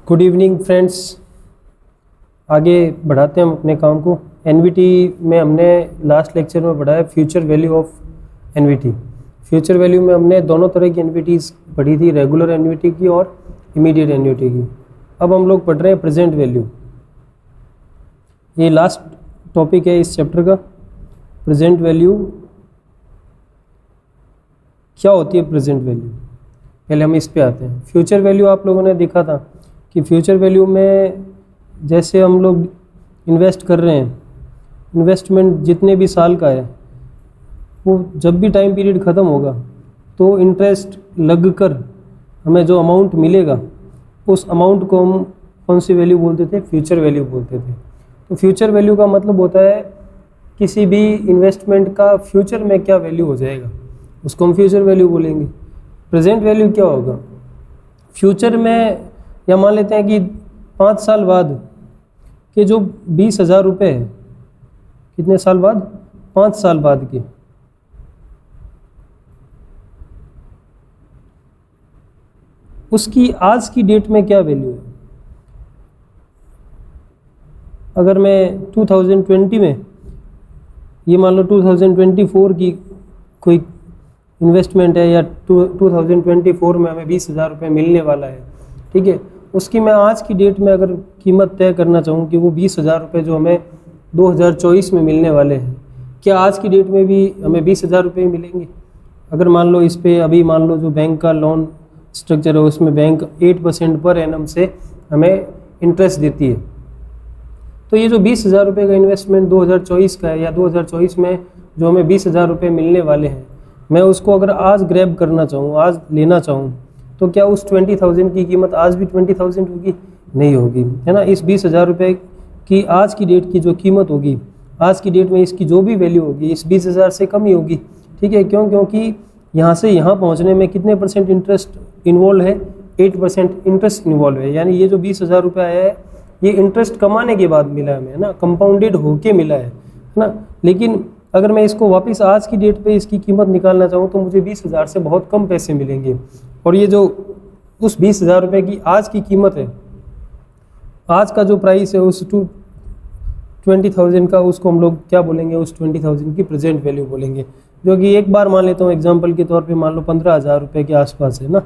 Good evening friends. आगे बढ़ाते हैं हम अपने काम को। एनवीटी में हमने लास्ट लेक्चर में पढ़ा है future value of NVT. Future value में हमने दोनों तरह की एनवीटीज़ पढ़ी थी, रेगुलर एनवीटी की और इमीडिएट एनवीटी की। अब हम लोग पढ़ रहे हैं प्रेजेंट वैल्यू। ये लास्ट टॉपिक है इस चैप्टर का। प्रेजेंट वैल्यू क्या होती है? प्रेजेंट वैल्यू पहले हम इस पे आते हैं। फ्यूचर वैल्यू आप लोगों ने देखा था कि फ्यूचर वैल्यू में जैसे हम लोग इन्वेस्ट कर रहे हैं, इन्वेस्टमेंट जितने भी साल का है वो जब भी टाइम पीरियड ख़त्म होगा तो इंटरेस्ट लगकर हमें जो अमाउंट मिलेगा उस अमाउंट को हम कौन सी वैल्यू बोलते थे? फ्यूचर वैल्यू बोलते थे। तो फ्यूचर वैल्यू का मतलब होता है किसी भी इन्वेस्टमेंट का फ्यूचर में क्या वैल्यू हो जाएगा उसको हम फ्यूचर वैल्यू बोलेंगे। प्रेजेंट वैल्यू क्या होगा? फ्यूचर में या मान लेते हैं कि 5 साल बाद के जो 20,000 रुपये है, कितने साल बाद? 5 साल बाद के, उसकी आज की डेट में क्या वैल्यू है। अगर मैं 2020 में, ये मान लो 2024 की कोई इन्वेस्टमेंट है या 2024 में हमें 20,000 रुपये मिलने वाला है, ठीक है, उसकी मैं आज की डेट में अगर कीमत तय करना चाहूँ कि वो 20,000 रुपये जो हमें 2024 में मिलने वाले हैं, क्या आज की डेट में भी हमें 20,000 रुपये मिलेंगे? अगर मान लो इस पे अभी मान लो जो बैंक का लोन स्ट्रक्चर है उसमें बैंक 8% पर एनम से हमें इंटरेस्ट देती है, तो ये जो 20,000 रुपये का इन्वेस्टमेंट 2024 का है या 2024 में जो हमें 20,000 रुपये मिलने वाले हैं, मैं उसको अगर आज ग्रैब करना चाहूँ, आज लेना चाहूँ, तो क्या उस 20,000 की कीमत आज भी 20,000 होगी? नहीं होगी, है ना। इस 20,000 रुपये की आज की डेट की जो कीमत होगी, आज की डेट में इसकी जो भी वैल्यू होगी इस 20,000 से कम ही होगी, ठीक है। क्यों? क्योंकि यहाँ से यहाँ पहुँचने में कितने % इंटरेस्ट इन्वॉल्व है? 8% इंटरेस्ट इन्वॉल्व है। यानी ये जो 20,000 रुपये आया है ये इंटरेस्ट कमाने के बाद मिला है हमें, है ना, कंपाउंडेड होके मिला है ना। लेकिन अगर मैं इसको वापस आज की डेट पे इसकी कीमत निकालना चाहूँ तो मुझे 20,000 से बहुत कम पैसे मिलेंगे। और ये जो उस 20,000 रुपये की आज की कीमत है, आज का जो प्राइस है उस 20,000 का, उसको हम लोग क्या बोलेंगे? उस 20,000 की प्रेजेंट वैल्यू बोलेंगे, जो कि एक बार मान लेता हूँ एग्जांपल के तौर पे मान लो 15,000 रुपये के आसपास है ना।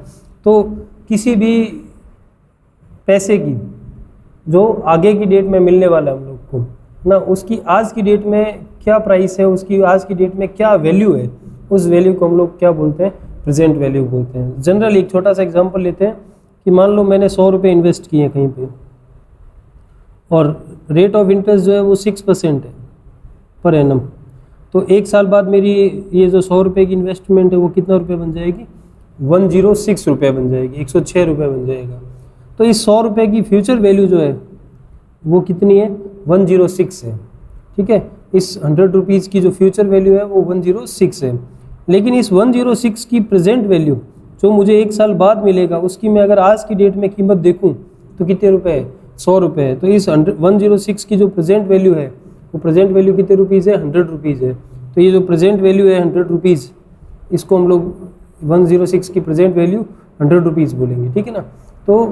तो किसी भी पैसे की जो आगे की डेट में मिलने वाला है हम लोग को ना, उसकी आज की डेट में क्या प्राइस है, उसकी आज की डेट में क्या वैल्यू है, उस वैल्यू को हम लोग क्या बोलते हैं? प्रेजेंट वैल्यू बोलते हैं। जनरली एक छोटा सा एग्जांपल लेते हैं कि मान लो मैंने 100 रुपये इन्वेस्ट किए हैं कहीं पे और रेट ऑफ इंटरेस्ट जो है वो 6% है पर एनम, तो एक साल बाद मेरी ये जो 100 रुपये की इन्वेस्टमेंट है वो कितना रुपये बन जाएगी? 106 रुपये बन जाएगी, 106 रुपये बन जाएगा। तो इस 100 रुपये की फ्यूचर वैल्यू जो है वो कितनी है? 106 है, ठीक है। इस 100 रुपीज़ की जो फ्यूचर वैल्यू है वो 106 है। लेकिन इस 106 की प्रेजेंट वैल्यू जो मुझे एक साल बाद मिलेगा उसकी मैं अगर आज की डेट में कीमत देखूं तो कितने रुपए है? 100 रुपये है। तो इस 106 की जो प्रेजेंट वैल्यू है वो प्रेजेंट वैल्यू कितने रुपीज़ है? 100 रुपीज़ है। तो ये जो प्रेजेंट वैल्यू है 100 रुपीज़, इसको हम लोग 106 की प्रेजेंट वैल्यू 100 रुपीज़ बोलेंगे, ठीक है ना। तो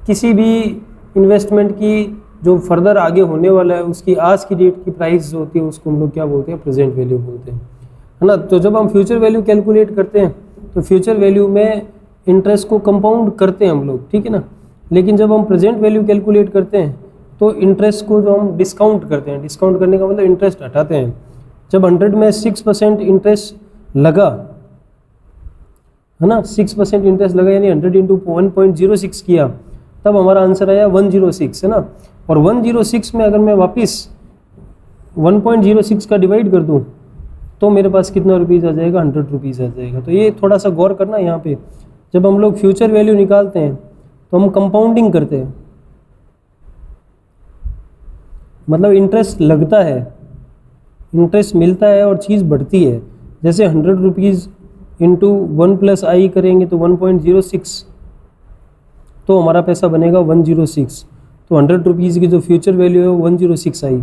किसी भी इन्वेस्टमेंट की जो फर्दर आगे होने वाला है उसकी आज की डेट की प्राइस जो होती है उसको हम लोग क्या बोलते हैं? प्रेजेंट वैल्यू बोलते हैं, है ना। तो जब हम फ्यूचर वैल्यू कैलकुलेट करते हैं तो फ्यूचर वैल्यू में इंटरेस्ट को कंपाउंड करते हैं हम लोग, ठीक है ना। लेकिन जब हम प्रेजेंट वैल्यू कैलकुलेट करते हैं तो इंटरेस्ट को जो हम डिस्काउंट करते हैं, डिस्काउंट करने का मतलब इंटरेस्ट हटाते हैं। जब 100 में 6% इंटरेस्ट लगा, है ना, 6% इंटरेस्ट लगा यानी 100 इंटू 1.06 किया, तब हमारा आंसर आया 106, है ना। और 106 में अगर मैं वापस 1.06 का डिवाइड कर दूं तो मेरे पास कितना रुपीज़ आ जाएगा? 100 रुपीज़ आ जाएगा। तो ये थोड़ा सा गौर करना यहाँ पे, जब हम लोग फ्यूचर वैल्यू निकालते हैं तो हम कंपाउंडिंग करते हैं, मतलब इंटरेस्ट लगता है, इंटरेस्ट मिलता है और चीज़ बढ़ती है। जैसे 100 रुपीज़ इंटू 1 + i करेंगे तो 1.06, तो हमारा पैसा बनेगा 106। तो 100 रुपीज़ की जो फ्यूचर वैल्यू है वो 106 आई।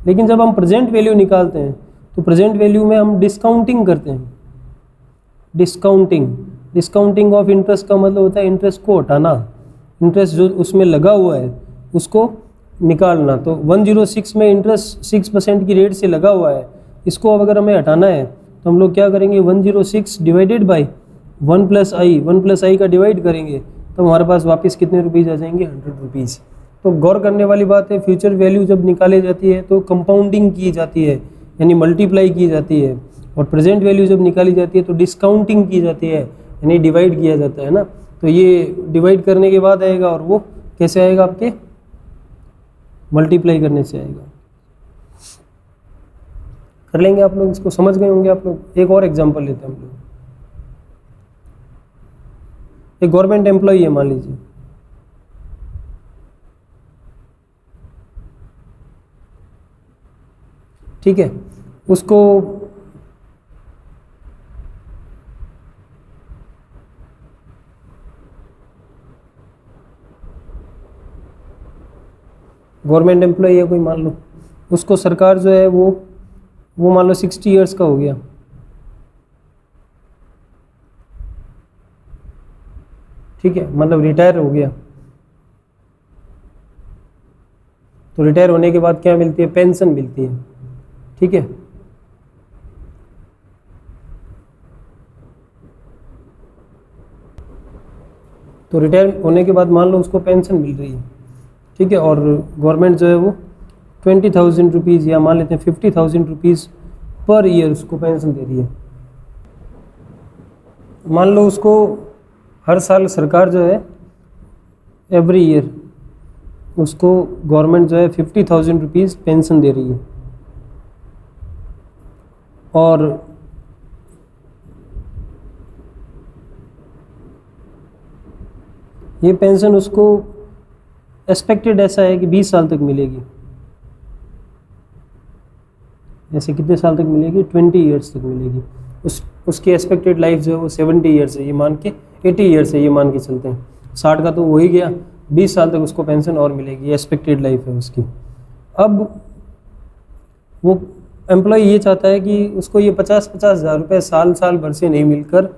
लेकिन जब हम प्रेजेंट वैल्यू निकालते हैं तो प्रेजेंट वैल्यू में हम डिस्काउंटिंग करते हैं। डिस्काउंटिंग ऑफ इंटरेस्ट का मतलब होता है इंटरेस्ट को हटाना, इंटरेस्ट जो उसमें लगा हुआ है उसको निकालना। तो 106 में इंटरेस्ट 6% की रेट से लगा हुआ है, इसको अब अगर हमें हटाना है तो हम लोग क्या करेंगे, 106 डिवाइडेड बाई 1 + i का डिवाइड करेंगे तो हमारे पास वापस कितने रुपीज़ आ जाएंगे, 100 रुपीज़। तो गौर करने वाली बात है, फ्यूचर वैल्यू जब निकाली जाती है तो कंपाउंडिंग की जाती है, यानी मल्टीप्लाई की जाती है, और प्रेजेंट वैल्यू जब निकाली जाती है तो डिस्काउंटिंग की जाती है, यानी डिवाइड किया जाता है ना। तो ये डिवाइड करने के बाद आएगा, और वो कैसे आएगा, आपके मल्टीप्लाई करने से आएगा। कर लेंगे आप लोग, इसको समझ गए होंगे आप लोग। एक और एग्जांपल लेते हैं हम लोग। एक गवर्नमेंट एम्प्लॉई है मान लीजिए, ठीक है, उसको गवर्नमेंट एम्प्लॉई है कोई मान लो, उसको सरकार जो है वो मान लो 60 ईयर्स का हो गया, ठीक है, मतलब रिटायर हो गया। तो रिटायर होने के बाद क्या मिलती है, पेंशन मिलती है, ठीक है। तो रिटायर होने के बाद मान लो उसको पेंशन मिल रही है, ठीक है, और गवर्नमेंट जो है वो 20,000 रुपीज़ या मान लेते हैं 50,000 रुपीज़ पर ईयर उसको पेंशन दे रही है। मान लो उसको हर साल सरकार जो है एवरी ईयर उसको गवर्नमेंट जो है 50,000 रुपीज़ पेंशन दे रही है, और ये पेंशन उसको एक्सपेक्टेड ऐसा है कि 20 साल तक मिलेगी। ऐसे कितने साल तक मिलेगी, 20 ईयर्स तक मिलेगी। उसकी एक्सपेक्टेड लाइफ जो है वो 70 ईयर्स है, ये मान के 80 ईयर्स है, ये मान के चलते हैं। 60 का तो हो ही गया, 20 साल तक उसको पेंशन और मिलेगी, एक्सपेक्टेड लाइफ है उसकी। अब वो एम्प्लॉय ये चाहता है कि उसको ये 50-50 हज़ार रुपये साल भर से नहीं मिलकर,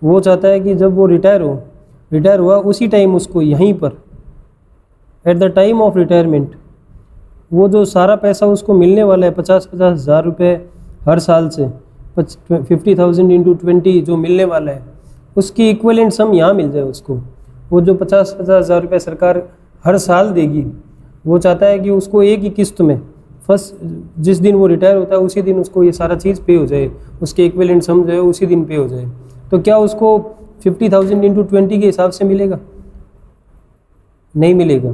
वो चाहता है कि जब वो रिटायर हुआ उसी टाइम उसको यहीं पर at the time of retirement वो जो सारा पैसा उसको मिलने वाला है 50-50 हज़ार रुपये हर साल से 50,000 इंटू 20 जो मिलने वाला है, उसकी इक्विवेलेंट सम यहाँ मिल जाए उसको। वो जो 50-50 हज़ार रुपये सरकार हर साल देगी, वो चाहता है कि उसको एक ही किस्त में फर्स्ट जिस दिन वो रिटायर होता है उसी दिन उसको ये सारा चीज़ पे हो जाए, उसके इक्विवेलेंट सम जो है उसी दिन पे हो जाए। तो क्या उसको 50,000 इंटू 20 के हिसाब से मिलेगा? नहीं मिलेगा।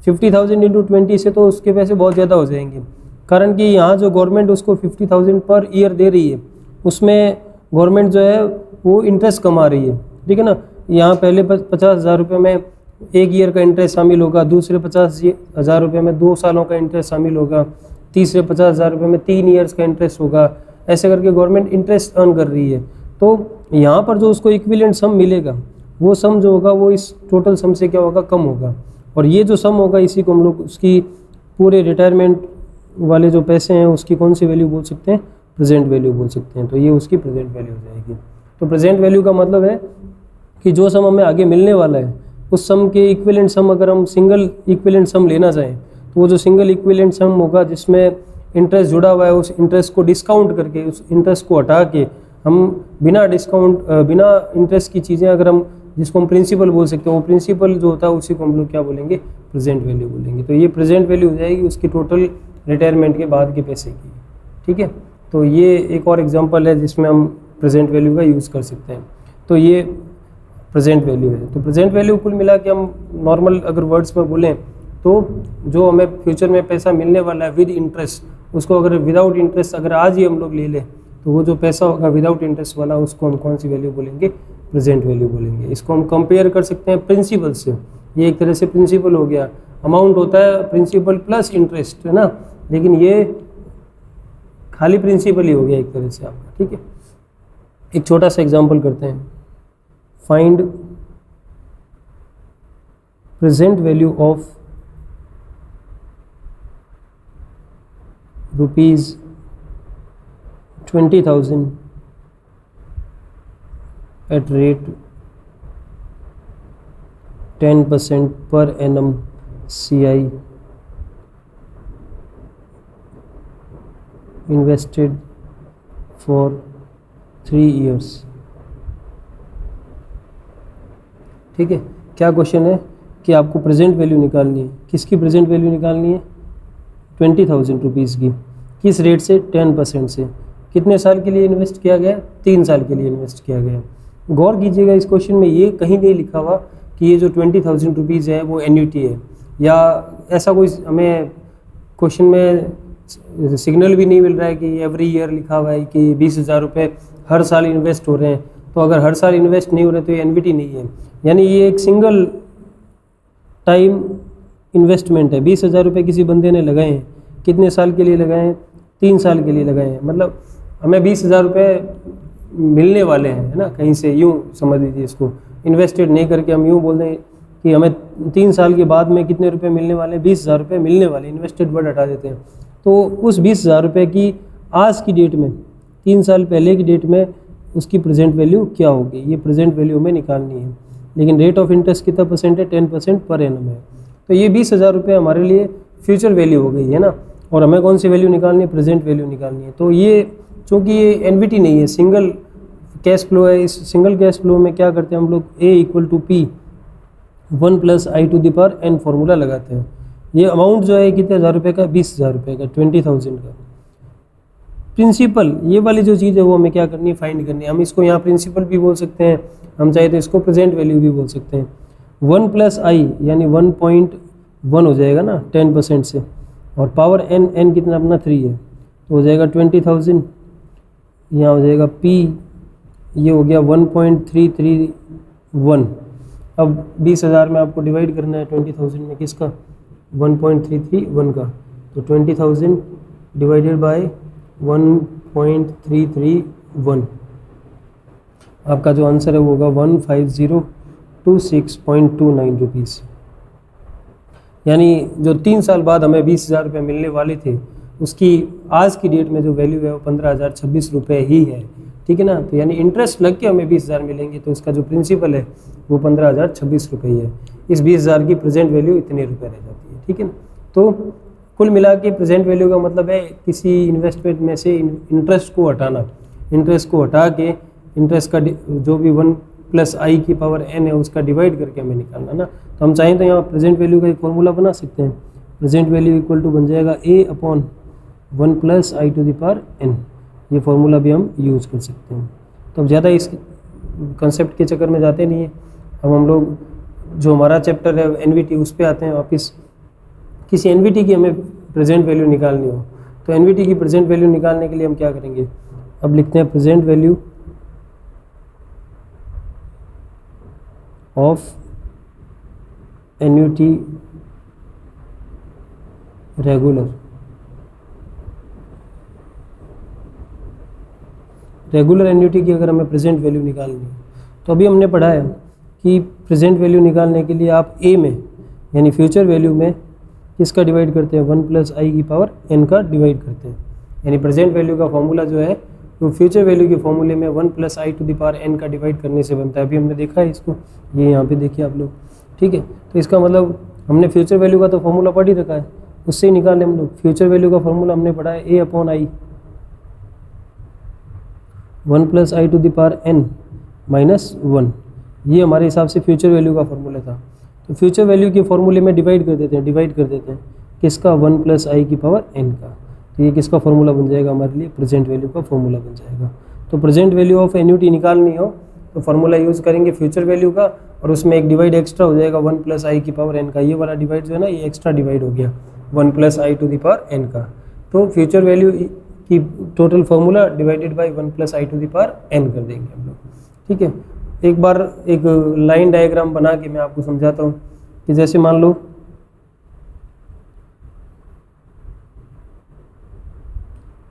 50,000 इंटू 20 से तो उसके पैसे बहुत ज़्यादा हो जाएंगे, कारण कि यहाँ जो गवर्नमेंट उसको 50,000 पर ईयर दे रही है उसमें गवर्नमेंट जो है वो इंटरेस्ट कमा रही है, ठीक है ना। यहाँ पहले 50,000 रुपये में एक ईयर का इंटरेस्ट शामिल होगा, दूसरे 50,000 रुपये में 2 सालों का इंटरेस्ट शामिल होगा, तीसरे 50,000 रुपये में 3 ईयर्स का इंटरेस्ट होगा। ऐसे करके गवर्नमेंट इंटरेस्ट अर्न कर रही है। तो यहाँ पर जो उसको इक्विवेलेंट सम मिलेगा, वो सम जो होगा वो इस टोटल सम से क्या होगा, कम होगा। और ये जो सम होगा इसी को हम लोग उसकी पूरे रिटायरमेंट वाले जो पैसे हैं उसकी कौन सी वैल्यू बोल सकते हैं, प्रेजेंट वैल्यू बोल सकते हैं। तो ये उसकी प्रेजेंट वैल्यू हो जाएगी। तो प्रेजेंट वैल्यू का मतलब है कि जो सम हमें आगे मिलने वाला है उस सम के इक्विवेलेंट सम अगर हम सिंगल इक्विवेलेंट सम लेना चाहें तो वो जो सिंगल इक्विवेलेंट सम होगा जिसमें इंटरेस्ट जुड़ा हुआ है, उस इंटरेस्ट को डिस्काउंट करके, उस इंटरेस्ट को हटा के हम बिना इंटरेस्ट की चीज़ें अगर हम जिसको हम प्रिंसिपल बोल सकते हैं, वो प्रिंसिपल जो होता है उसी को हम लोग क्या बोलेंगे, प्रेजेंट वैल्यू बोलेंगे। तो ये प्रेजेंट वैल्यू हो जाएगी उसकी टोटल रिटायरमेंट के बाद के पैसे की, ठीक है। तो ये एक और एग्जांपल है जिसमें हम प्रेजेंट वैल्यू का यूज़ कर सकते हैं। तो ये प्रेजेंट वैल्यू है। तो प्रेजेंट वैल्यू कुल मिला के हम नॉर्मल अगर वर्ड्स में बोलें तो जो हमें फ्यूचर में पैसा मिलने वाला है विद इंटरेस्ट, उसको अगर विदाउट इंटरेस्ट अगर आज ही हम लोग ले लें तो वो जो पैसा होगा विदाउट इंटरेस्ट वाला उसको हम कौन सी वैल्यू बोलेंगे, प्रेजेंट वैल्यू बोलेंगे। इसको हम कंपेयर कर सकते हैं प्रिंसिपल से। ये एक तरह से प्रिंसिपल हो गया, अमाउंट होता है प्रिंसिपल प्लस इंटरेस्ट, है ना, लेकिन ये खाली प्रिंसिपल ही हो गया एक तरह से आपका, ठीक है। एक छोटा सा एग्जांपल करते हैं। Find present value of ₹20,000 at rate 10% per annum CI invested for 3 years। ठीक है, क्या क्वेश्चन है कि आपको प्रेजेंट वैल्यू निकालनी है। किसकी प्रेजेंट वैल्यू निकालनी है? 20,000 रुपीज़ की। किस रेट से? 10% से। कितने साल के लिए इन्वेस्ट किया गया? 3 साल के लिए इन्वेस्ट किया गया। गौर कीजिएगा, इस क्वेश्चन में ये कहीं नहीं लिखा हुआ कि ये जो 20,000 रुपीज़ है वो एन्युटी है, या ऐसा कोई हमें क्वेश्चन में सिग्नल भी नहीं मिल रहा है कि एवरी ईयर लिखा हुआ है कि 20,000 रुपये हर साल इन्वेस्ट हो रहे हैं। तो अगर हर साल इन्वेस्ट नहीं हो रहे तो ये एन्युटी नहीं है, यानी ये एक सिंगल टाइम इन्वेस्टमेंट है। 20,000 रुपये किसी बंदे ने लगाए हैं, कितने साल के लिए लगाए हैं? 3 साल के लिए लगाए हैं। मतलब हमें 20,000 रुपये मिलने वाले हैं, है ना, कहीं से, यूँ समझ लीजिए इसको। इन्वेस्टेड नहीं करके हम यूँ बोल दें कि हमें 3 साल के बाद में कितने रुपए मिलने वाले हैं? 20,000 रुपये मिलने वाले। इन्वेस्टेड वर्ड हटा देते हैं। तो उस 20,000 रुपये की आज की डेट में, 3 साल पहले की डेट में उसकी प्रेजेंट वैल्यू क्या होगी? ये प्रेजेंट वैल्यू हमें निकालनी है। लेकिन रेट ऑफ इंटरेस्ट कितना परसेंट है? 10% पर एनम है। तो ये 20,000 रुपये हमारे लिए फ्यूचर वैल्यू हो गई है ना, और हमें कौन सी वैल्यू निकालनी है? प्रेजेंट वैल्यू निकालनी है। तो ये चूँकि ये एनवीटी नहीं है, सिंगल कैश फ्लो है, इस सिंगल कैश फ्लो में क्या करते हैं हम लोग? A = P 1 + I⁴ फॉर्मूला लगाते हैं। ये अमाउंट जो है कितने हज़ार रुपये का? 20,000 रुपये का, 20,000 का। प्रिंसिपल, ये वाली जो चीज़ है वो हमें क्या करनी है? फाइंड करनी है। हम इसको यहाँ प्रिंसिपल भी बोल सकते हैं, हम चाहे तो इसको प्रेजेंट वैल्यू भी बोल सकते हैं। 1 + I यानी 1.1 हो जाएगा ना 10% से, और पावर n कितना अपना 3 है, तो हो जाएगा 20,000। यहाँ हो जाएगा P, ये हो गया 1.331। अब 20,000 में आपको डिवाइड करना है 20,000 में, किसका? 1.331 का। तो 20,000 डिवाइडेड बाय 1.331, आपका जो आंसर है वो होगा 15026.29 रुपीज़। यानी जो 3 साल बाद हमें 20,000 रुपये मिलने वाले थे, उसकी आज की डेट में जो वैल्यू है वो 15,026 रुपये ही है। ठीक है ना। तो यानी इंटरेस्ट लग के हमें 20,000 मिलेंगे, तो उसका जो प्रिंसिपल है वो 15,026 रुपये ही है। इस 20,000 की प्रेजेंट वैल्यू इतने रुपये रह जाती है। ठीक है ना। तो कुल मिला के प्रेजेंट वैल्यू का मतलब है किसी इन्वेस्टमेंट में से इंटरेस्ट को हटाना। इंटरेस्ट को हटा के इंटरेस्ट का जो भी 1 + I⁴ है उसका डिवाइड करके हमें निकालना ना। तो हम चाहें तो यहाँ प्रेजेंट वैल्यू का एक फॉर्मूला बना सकते हैं। प्रेजेंट वैल्यू = बन जाएगा A/1 + I⁴ ये फार्मूला भी हम यूज़ कर सकते हैं। तो अब ज़्यादा इस कंसेप्ट के चक्कर में जाते नहीं हैं। अब हम लोग जो हमारा चैप्टर है एनवीटी, उस पर आते हैं वापस। किसी एनवीटी की हमें प्रेजेंट वैल्यू निकालनी हो, तो एनवीटी की प्रेजेंट वैल्यू निकालने के लिए हम क्या करेंगे? अब लिखते हैं present value of annuity regular. Regular annuity की अगर हमें प्रेजेंट वैल्यू निकालनी है, तो अभी हमने पढ़ा है कि प्रेजेंट वैल्यू निकालने के लिए आप ए में यानी फ्यूचर वैल्यू में किसका डिवाइड करते हैं? 1 + I⁴ का डिवाइड करते हैं। यानी प्रेजेंट वैल्यू का फॉर्मूला जो है वो फ्यूचर वैल्यू के फॉर्मूले में 1 + I⁴ का डिवाइड करने से बनता है। अभी हमने देखा है इसको, ये यहाँ पे देखिए आप लोग। ठीक है। तो इसका मतलब हमने फ्यूचर वैल्यू का तो फॉर्मूला पढ़ ही रखा है, उससे ही निकालें हम लोग। फ्यूचर वैल्यू का फॉर्मूला हमने पढ़ा है A/I 1 + I⁻⁻1। ये हमारे हिसाब से फ्यूचर वैल्यू का फॉर्मूला था। तो फ्यूचर वैल्यू के फॉर्मूले में डिवाइड कर देते हैं किसका? 1 + I⁴ का। तो ये किसका फॉर्मूला बन जाएगा हमारे लिए? प्रेजेंट वैल्यू का फॉर्मूला बन जाएगा। तो प्रेजेंट वैल्यू ऑफ एन्युटी निकालनी हो तो फार्मूला यूज़ करेंगे फ्यूचर वैल्यू का, और उसमें एक डिवाइड एक्स्ट्रा हो जाएगा 1 + I⁴ का। ये वाला डिवाइड जो है ना, ये एक्स्ट्रा डिवाइड हो गया 1 + I⁴ का। तो फ्यूचर वैल्यू की total formula divided by 1 + I⁴ कर देंगे हम लोग। ठीक है। एक बार एक लाइन डायग्राम बना के मैं आपको समझाता हूँ कि जैसे मान लो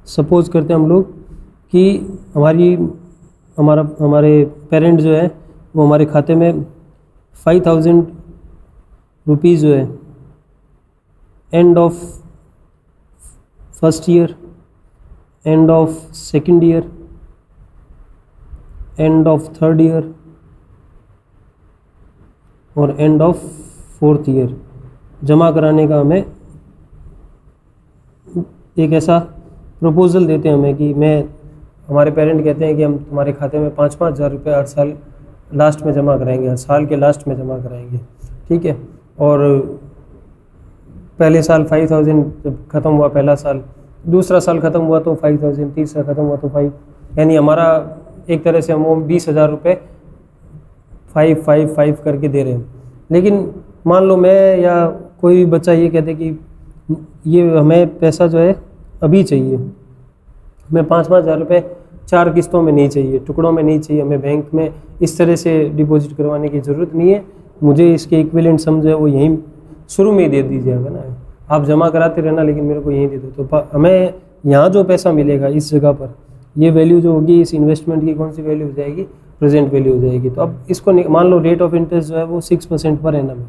सपोज करते हैं हम लोग कि हमारे पेरेंट जो है वो हमारे खाते में 5,000 रुपीज़ जो है end of first year, end of second year, end of third year और एंड ऑफ 4th ईयर जमा कराने का हमें एक ऐसा प्रपोजल देते हैं हमें कि हमारे पेरेंट कहते हैं कि हम तुम्हारे खाते में 5-5 हज़ार रुपये हर साल लास्ट में जमा कराएंगे, हर साल के लास्ट में जमा कराएंगे, ठीक है। और पहले साल 5,000 जब ख़त्म हुआ पहला साल, दूसरा साल ख़त्म हुआ तो 5,000, तीसरा ख़त्म हुआ तो 5, यानी हमारा एक तरह से हम वो 20,000 रुपये 5-5-5 करके दे रहे हैं। लेकिन मान लो मैं या कोई भी बच्चा ये कहते कि ये हमें पैसा जो है अभी चाहिए, हमें 5-5 हज़ार रुपये 4 किस्तों में नहीं चाहिए, टुकड़ों में नहीं चाहिए, हमें बैंक में इस तरह से डिपॉजिट करवाने की ज़रूरत नहीं है, मुझे इसके इक्विवेलेंट सम जो है वो यहीं शुरू में ही दे दीजिएगा ना, आप जमा कराते रहना लेकिन मेरे को यहीं दे दो। तो हमें यहाँ जो पैसा मिलेगा इस जगह पर, ये वैल्यू जो होगी इस इन्वेस्टमेंट की कौन सी वैल्यू हो जाएगी, प्रेजेंट वैल्यू हो जाएगी। तो अब इसको मान लो रेट ऑफ इंटरेस्ट जो है वो 6% पर एनम है,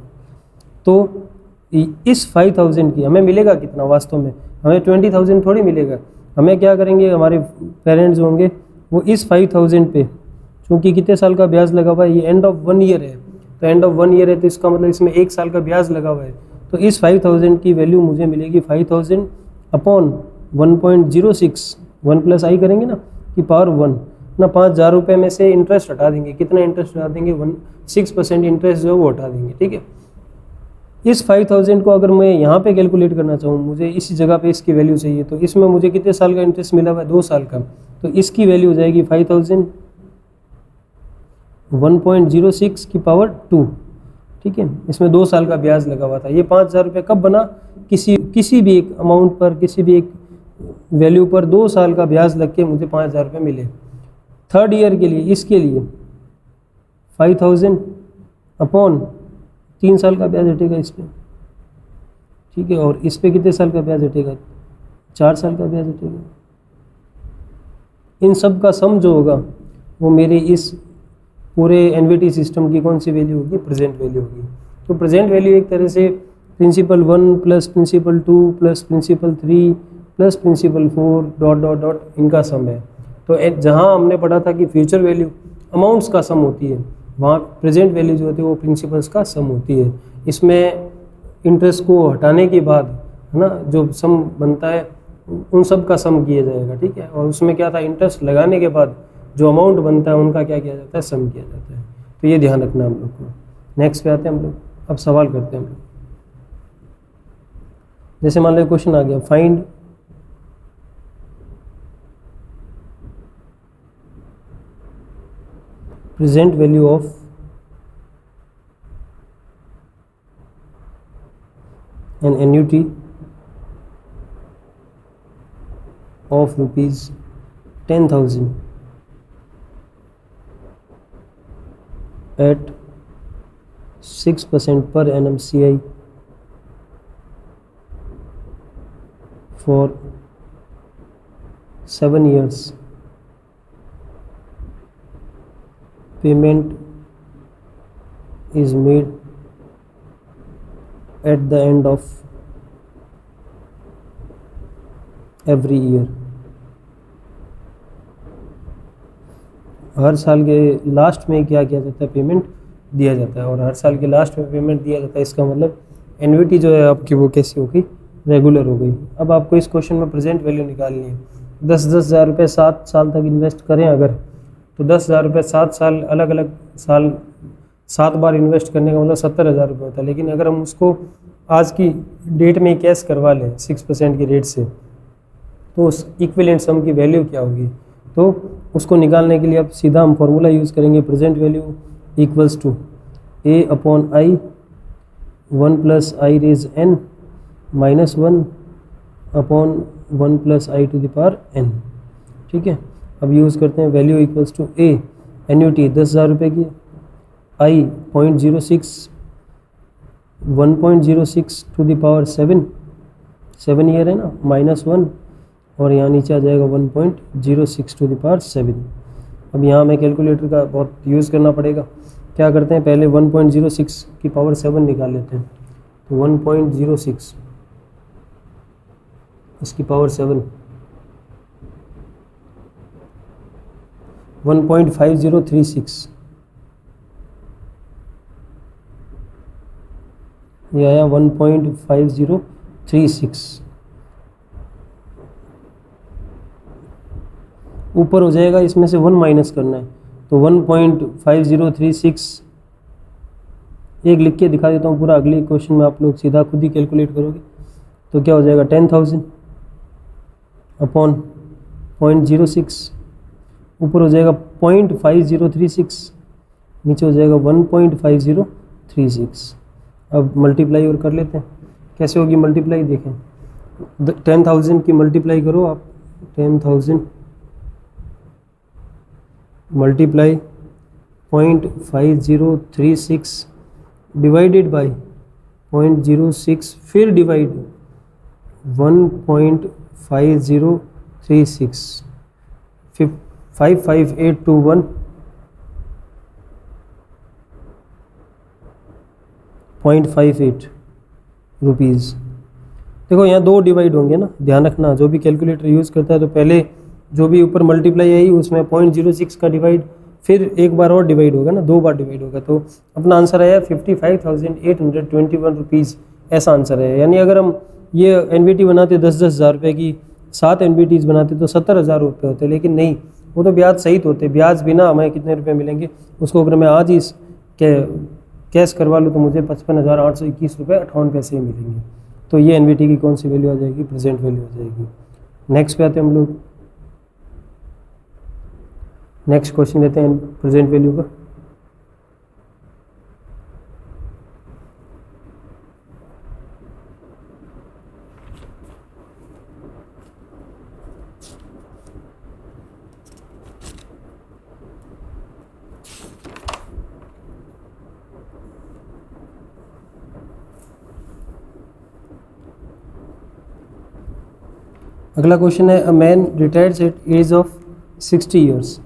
तो इस 5,000 की हमें मिलेगा कितना वास्तव में, हमें 20,000 थोड़ी मिलेगा। हमें क्या करेंगे, हमारे पेरेंट्स होंगे वो इस 5,000 पे, चूँकि कितने साल का ब्याज लगा हुआ है, ये एंड ऑफ 1 ईयर है, तो एंड ऑफ 1 ईयर है तो इसका मतलब इसमें 1 साल का ब्याज लगा हुआ है, तो इस 5,000 की वैल्यू मुझे मिलेगी 5,000 अपॉन 1.06, 1 प्लस आई करेंगे ना कि पावर 1 ना, 5,000 रुपये में से इंटरेस्ट हटा देंगे, कितना इंटरेस्ट हटा देंगे, 6% इंटरेस्ट जो है वो हटा देंगे, ठीक है। इस 5,000 को अगर मैं यहाँ पे कैलकुलेट करना चाहूँ, मुझे इसी जगह पे इसकी वैल्यू चाहिए, तो इसमें मुझे कितने साल का इंटरेस्ट मिला हुआ है, 2 साल का, तो इसकी वैल्यू हो जाएगी 5,000 1.06 की पावर 2, ठीक है। इसमें 2 साल का ब्याज लगा हुआ था। ये 5,000 रुपये कब बना, किसी भी एक अमाउंट पर, किसी भी एक वैल्यू पर 2 साल का ब्याज लग के मुझे 5,000 रुपये मिले। 3rd ईयर के लिए, इसके लिए 5,000 अपॉन 3 साल का ब्याज हटेगा इस पर, ठीक है, और इस पे कितने साल का ब्याज हटेगा, 4 साल का ब्याज हटेगा। इन सब का सम जो होगा वो मेरे इस पूरे एनवीटी सिस्टम की कौन सी वैल्यू होगी, प्रेजेंट वैल्यू होगी। तो प्रेजेंट वैल्यू एक तरह से principal 1 plus principal 2 plus principal 3 plus principal 4 dot dot dot इनका सम है। तो जहाँ हमने पढ़ा था कि फ्यूचर वैल्यू अमाउंट्स का सम होती है, वहाँ प्रेजेंट वैल्यू जो होती है वो प्रिंसिपल्स का सम होती है। इसमें इंटरेस्ट को हटाने के बाद है ना जो सम बनता है उन सब का सम किया जाएगा, ठीक है। और उसमें क्या था, इंटरेस्ट लगाने के बाद जो अमाउंट बनता है उनका क्या किया जाता है, सम किया जाता है। तो ये ध्यान रखना हम लोग को। नेक्स्ट पे आते हैं हम लोग, अब सवाल करते हैं हम लोग। जैसे मान लो क्वेश्चन आ गया, find present value of an annuity of rupees 10,000 at 6% per annum CI for 7 years. Payment is made at the end of every year. हर साल के लास्ट में क्या किया जाता है, पेमेंट दिया जाता है, और हर साल के लास्ट में पेमेंट दिया जाता है। इसका मतलब एन्युटी जो है आपकी वो कैसी हो गई, रेगुलर हो गई। अब आपको इस क्वेश्चन में प्रेजेंट वैल्यू निकालनी है। 10-10 हज़ार रुपये 7 साल तक इन्वेस्ट करें अगर, तो 10,000 रुपये 7 साल, अलग अलग साल 7 बार इन्वेस्ट करने का मतलब 70,000 रुपये होता है। लेकिन अगर हम उसको आज की डेट में कैश करवा लें 6% की रेट से, तो उस इक्विवेलेंट सम की वैल्यू क्या होगी। तो उसको निकालने के लिए अब सीधा हम फॉर्मूला यूज़ करेंगे, present value equals to A upon I 1 plus I raise n minus 1 upon 1 plus I to the power n, ठीक है। अब यूज़ करते हैं value equals to A, annuity 10,000 रुपये की, I 0.06 1.06 to the power 7 year है ना, माइनस 1, और यहाँ नीचे आ जाएगा 1.06 टू द पावर 7। अब यहाँ हमें कैलकुलेटर का बहुत यूज़ करना पड़ेगा। क्या करते हैं, पहले 1.06 की पावर 7 निकाल लेते हैं। तो 1.06 इसकी पावर 7 1.5036 ये आया 1.5036, ऊपर हो जाएगा, इसमें से 1 माइनस करना है, तो 1.5036 एक लिख के दिखा देता हूँ पूरा, अगले क्वेश्चन में आप लोग सीधा खुद ही कैलकुलेट करोगे। तो क्या हो जाएगा 10,000 अपॉन 0.06, ऊपर हो जाएगा 0.5036, नीचे हो जाएगा 1.5036। अब मल्टीप्लाई और कर लेते हैं, कैसे होगी मल्टीप्लाई देखें। 10,000 की मल्टीप्लाई करो आप, 10,000 मल्टीप्लाई 0.5036 डिवाइडेड बाई 0.06, फिर डिवाइड 1.5036, 55821 0.58 रुपीज़। देखो यहाँ दो डिवाइड होंगे ना, ध्यान रखना, जो भी कैलकुलेटर यूज़ करता है तो पहले जो भी ऊपर मल्टीप्लाई आई उसमें 0.06 का डिवाइड, फिर एक बार और डिवाइड होगा ना, 2 बार डिवाइड होगा। तो अपना आंसर आया 55,821 रुपीज़, ऐसा आंसर है। यानी अगर हम ये एनवीटी बनाते 10-10 हज़ार रुपये की, 7 एनवीटीज़ बनाते तो 70,000 रुपये होते, लेकिन नहीं, वो तो ब्याज सहित होते। ब्याज बिना हमें कितने रुपये मिलेंगे उसको अगर मैं आज ही कैश करवा लूँ तो मुझे 55,821 रुपये 58 पैसे ही मिलेंगे। तो ये एनवीटी की कौन सी वैल्यू आ जाएगी, प्रेजेंट वैल्यू आ जाएगी। नेक्स्ट पे आते हैं हम लोग, नेक्स्ट क्वेश्चन लेते हैं प्रेजेंट वैल्यू का। अगला क्वेश्चन है, a man retires at age of 60 years.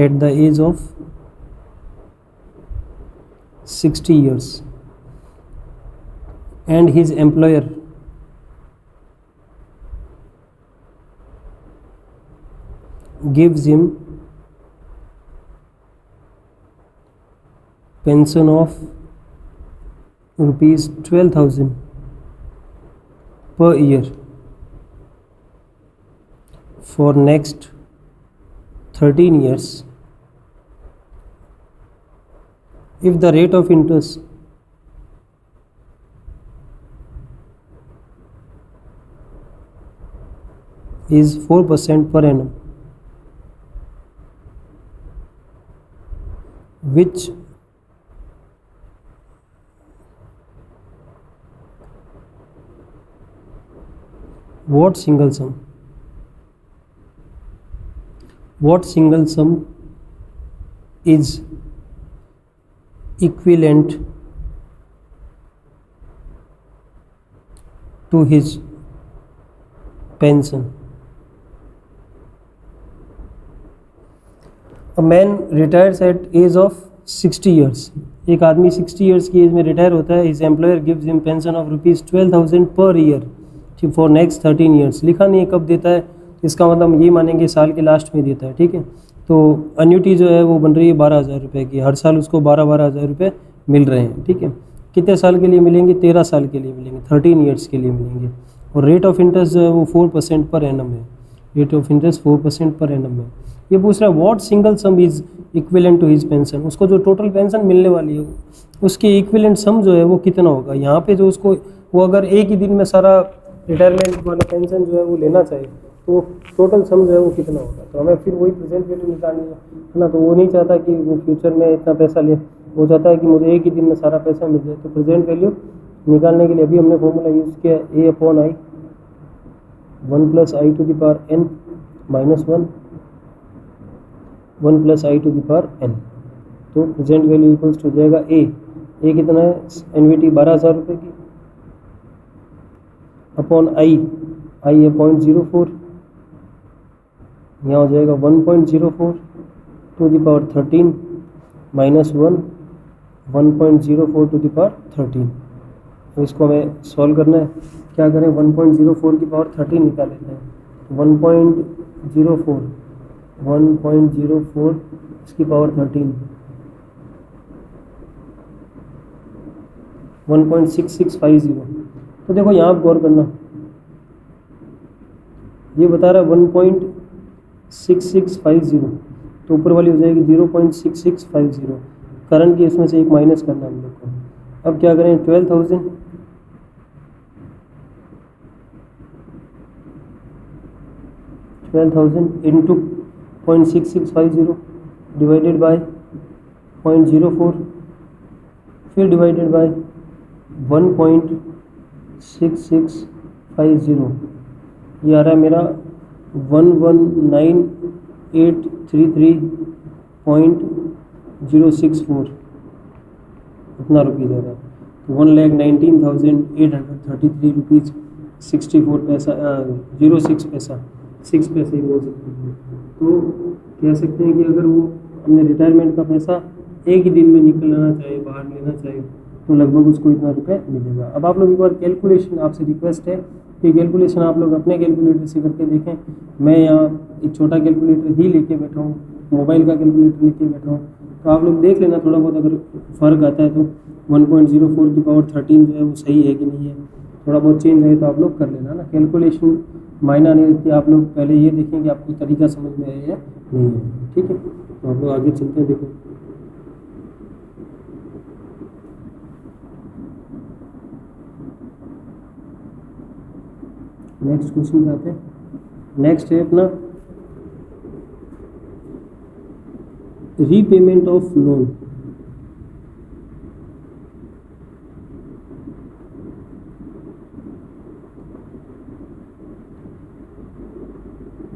At the age of 60 years and his employer gives him pension of rupees 12,000 per year for next 13 years. If the rate of interest is 4% per annum, which what single sum is equivalent to his pension? A man retires at age of 60 years. एक आदमी 60 years की as में retire होता है। His employer gives him pension of rupees 12,000 per year for next 13 years. लिखा नहीं है कब देता है, इसका मतलब हम ये मानेंगे साल के लास्ट में देता है, ठीक है। तो अन्यूटी जो है वो बन रही है 12,000 रुपये की, हर साल उसको 12-12 हज़ार रुपये मिल रहे हैं, ठीक है। कितने साल के लिए मिलेंगे, 13 साल के लिए मिलेंगे, 13 ईयर्स के लिए मिलेंगे। और रेट ऑफ इंटरेस्ट जो है वो 4% पर एनम है, rate of interest 4% per annum है। ये पूछ रहा है what single sum is equivalent to his pension, उसको जो टोटल पेंशन मिलने वाली है उसके इक्विवेलेंट सम जो है वो कितना होगा। यहाँ पे जो उसको वो अगर एक ही दिन में सारा रिटायरमेंट वाला पेंशन जो है वो लेना चाहिए तो टोटल सम जो है वो कितना होगा। तो हमें फिर वही प्रेजेंट वैल्यू निकालनी है ना। तो वो नहीं चाहता कि वो फ्यूचर में इतना पैसा ले, वो चाहता है कि मुझे एक ही दिन में सारा पैसा मिल जाए। तो प्रेजेंट वैल्यू निकालने के लिए अभी हमने फॉर्मूला यूज़ किया A/I 1 + I to the power n -1 1 + I to the power n। तो प्रेजेंट वैल्यू इक्वल्स टू जाएगा ए कितना है, एनवीटी 12,000 रुपये की, अपॉन आई है 0.04, यहाँ हो जाएगा 1.04 to the power 13 -1 1.04 to the power 13। तो इसको हमें सॉल्व करना है। क्या करें, 1.04 की पावर 13 निकाल लेते हैं। 1.04 1.04 इसकी पावर 13, 1.6650। तो देखो यहाँ गौर करना, ये बता रहा है 1.6650, तो ऊपर वाली हो जाएगी 0.6650। करंट की इसमें से एक माइनस करना हम लोग को। अब क्या करें, 12,000 इंटू 0.6650 डिवाइडेड बाय 0.04, फिर डिवाइडेड बाय 1.6650, ये आ रहा है मेरा 119,833.064, इतना रुपीज़ आ रहा है। तो 1,19,833 रुपीज़ 64 पैसा 06 पैसा 6 पैसे ही बोल सकते हैं। तो कह सकते हैं कि अगर वो अपने रिटायरमेंट का पैसा एक ही दिन में निकलना चाहे, बाहर लेना चाहे, तो लगभग उसको इतना रुपये मिलेगा। अब आप लोग एक बार कैलकुलेशन, आपसे रिक्वेस्ट है कि कैलकुलेशन आप लोग अपने कैलकुलेटर से करके देखें। मैं यहाँ एक छोटा कैलकुलेटर ही लेके बैठा हूँ, मोबाइल का कैलकुलेटर लेके बैठा हूँ, तो आप लोग देख लेना थोड़ा बहुत, अगर फ़र्क आता है तो 1.04 की पावर 13 जो है वो सही है कि नहीं है, थोड़ा बहुत चेंज है तो आप लोग कर लेना ना। कैलकुलेशन मायना नहीं रखती, आप लोग पहले ये देखें कि आपको तरीका समझ में आया या नहीं है, ठीक है। तो आप लोग आगे चलते हैं। देखो नेक्स्ट क्वेश्चन पे आते हैं। नेक्स्ट है अपना रीपेमेंट ऑफ लोन।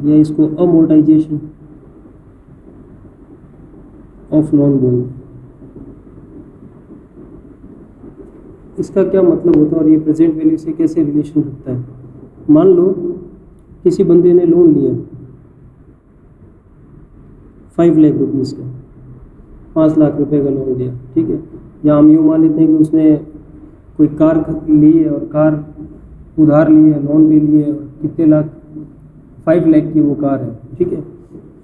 या इसको अमोर्टाइजेशन ऑफ लोन बोलते हैं। इसका क्या मतलब होता है और ये प्रेजेंट वैल्यू से कैसे रिलेशन रखता है। मान लो किसी बंदे ने लोन लिया 5 लाख रुपीज़ का, 5 लाख रुपए का लोन लिया, ठीक है। या हम यूँ मान लेते हैं कि उसने कोई कार ली है और कार उधार ली है, लोन पे ली है, और कितने लाख, 5 लाख की वो कार है, ठीक है।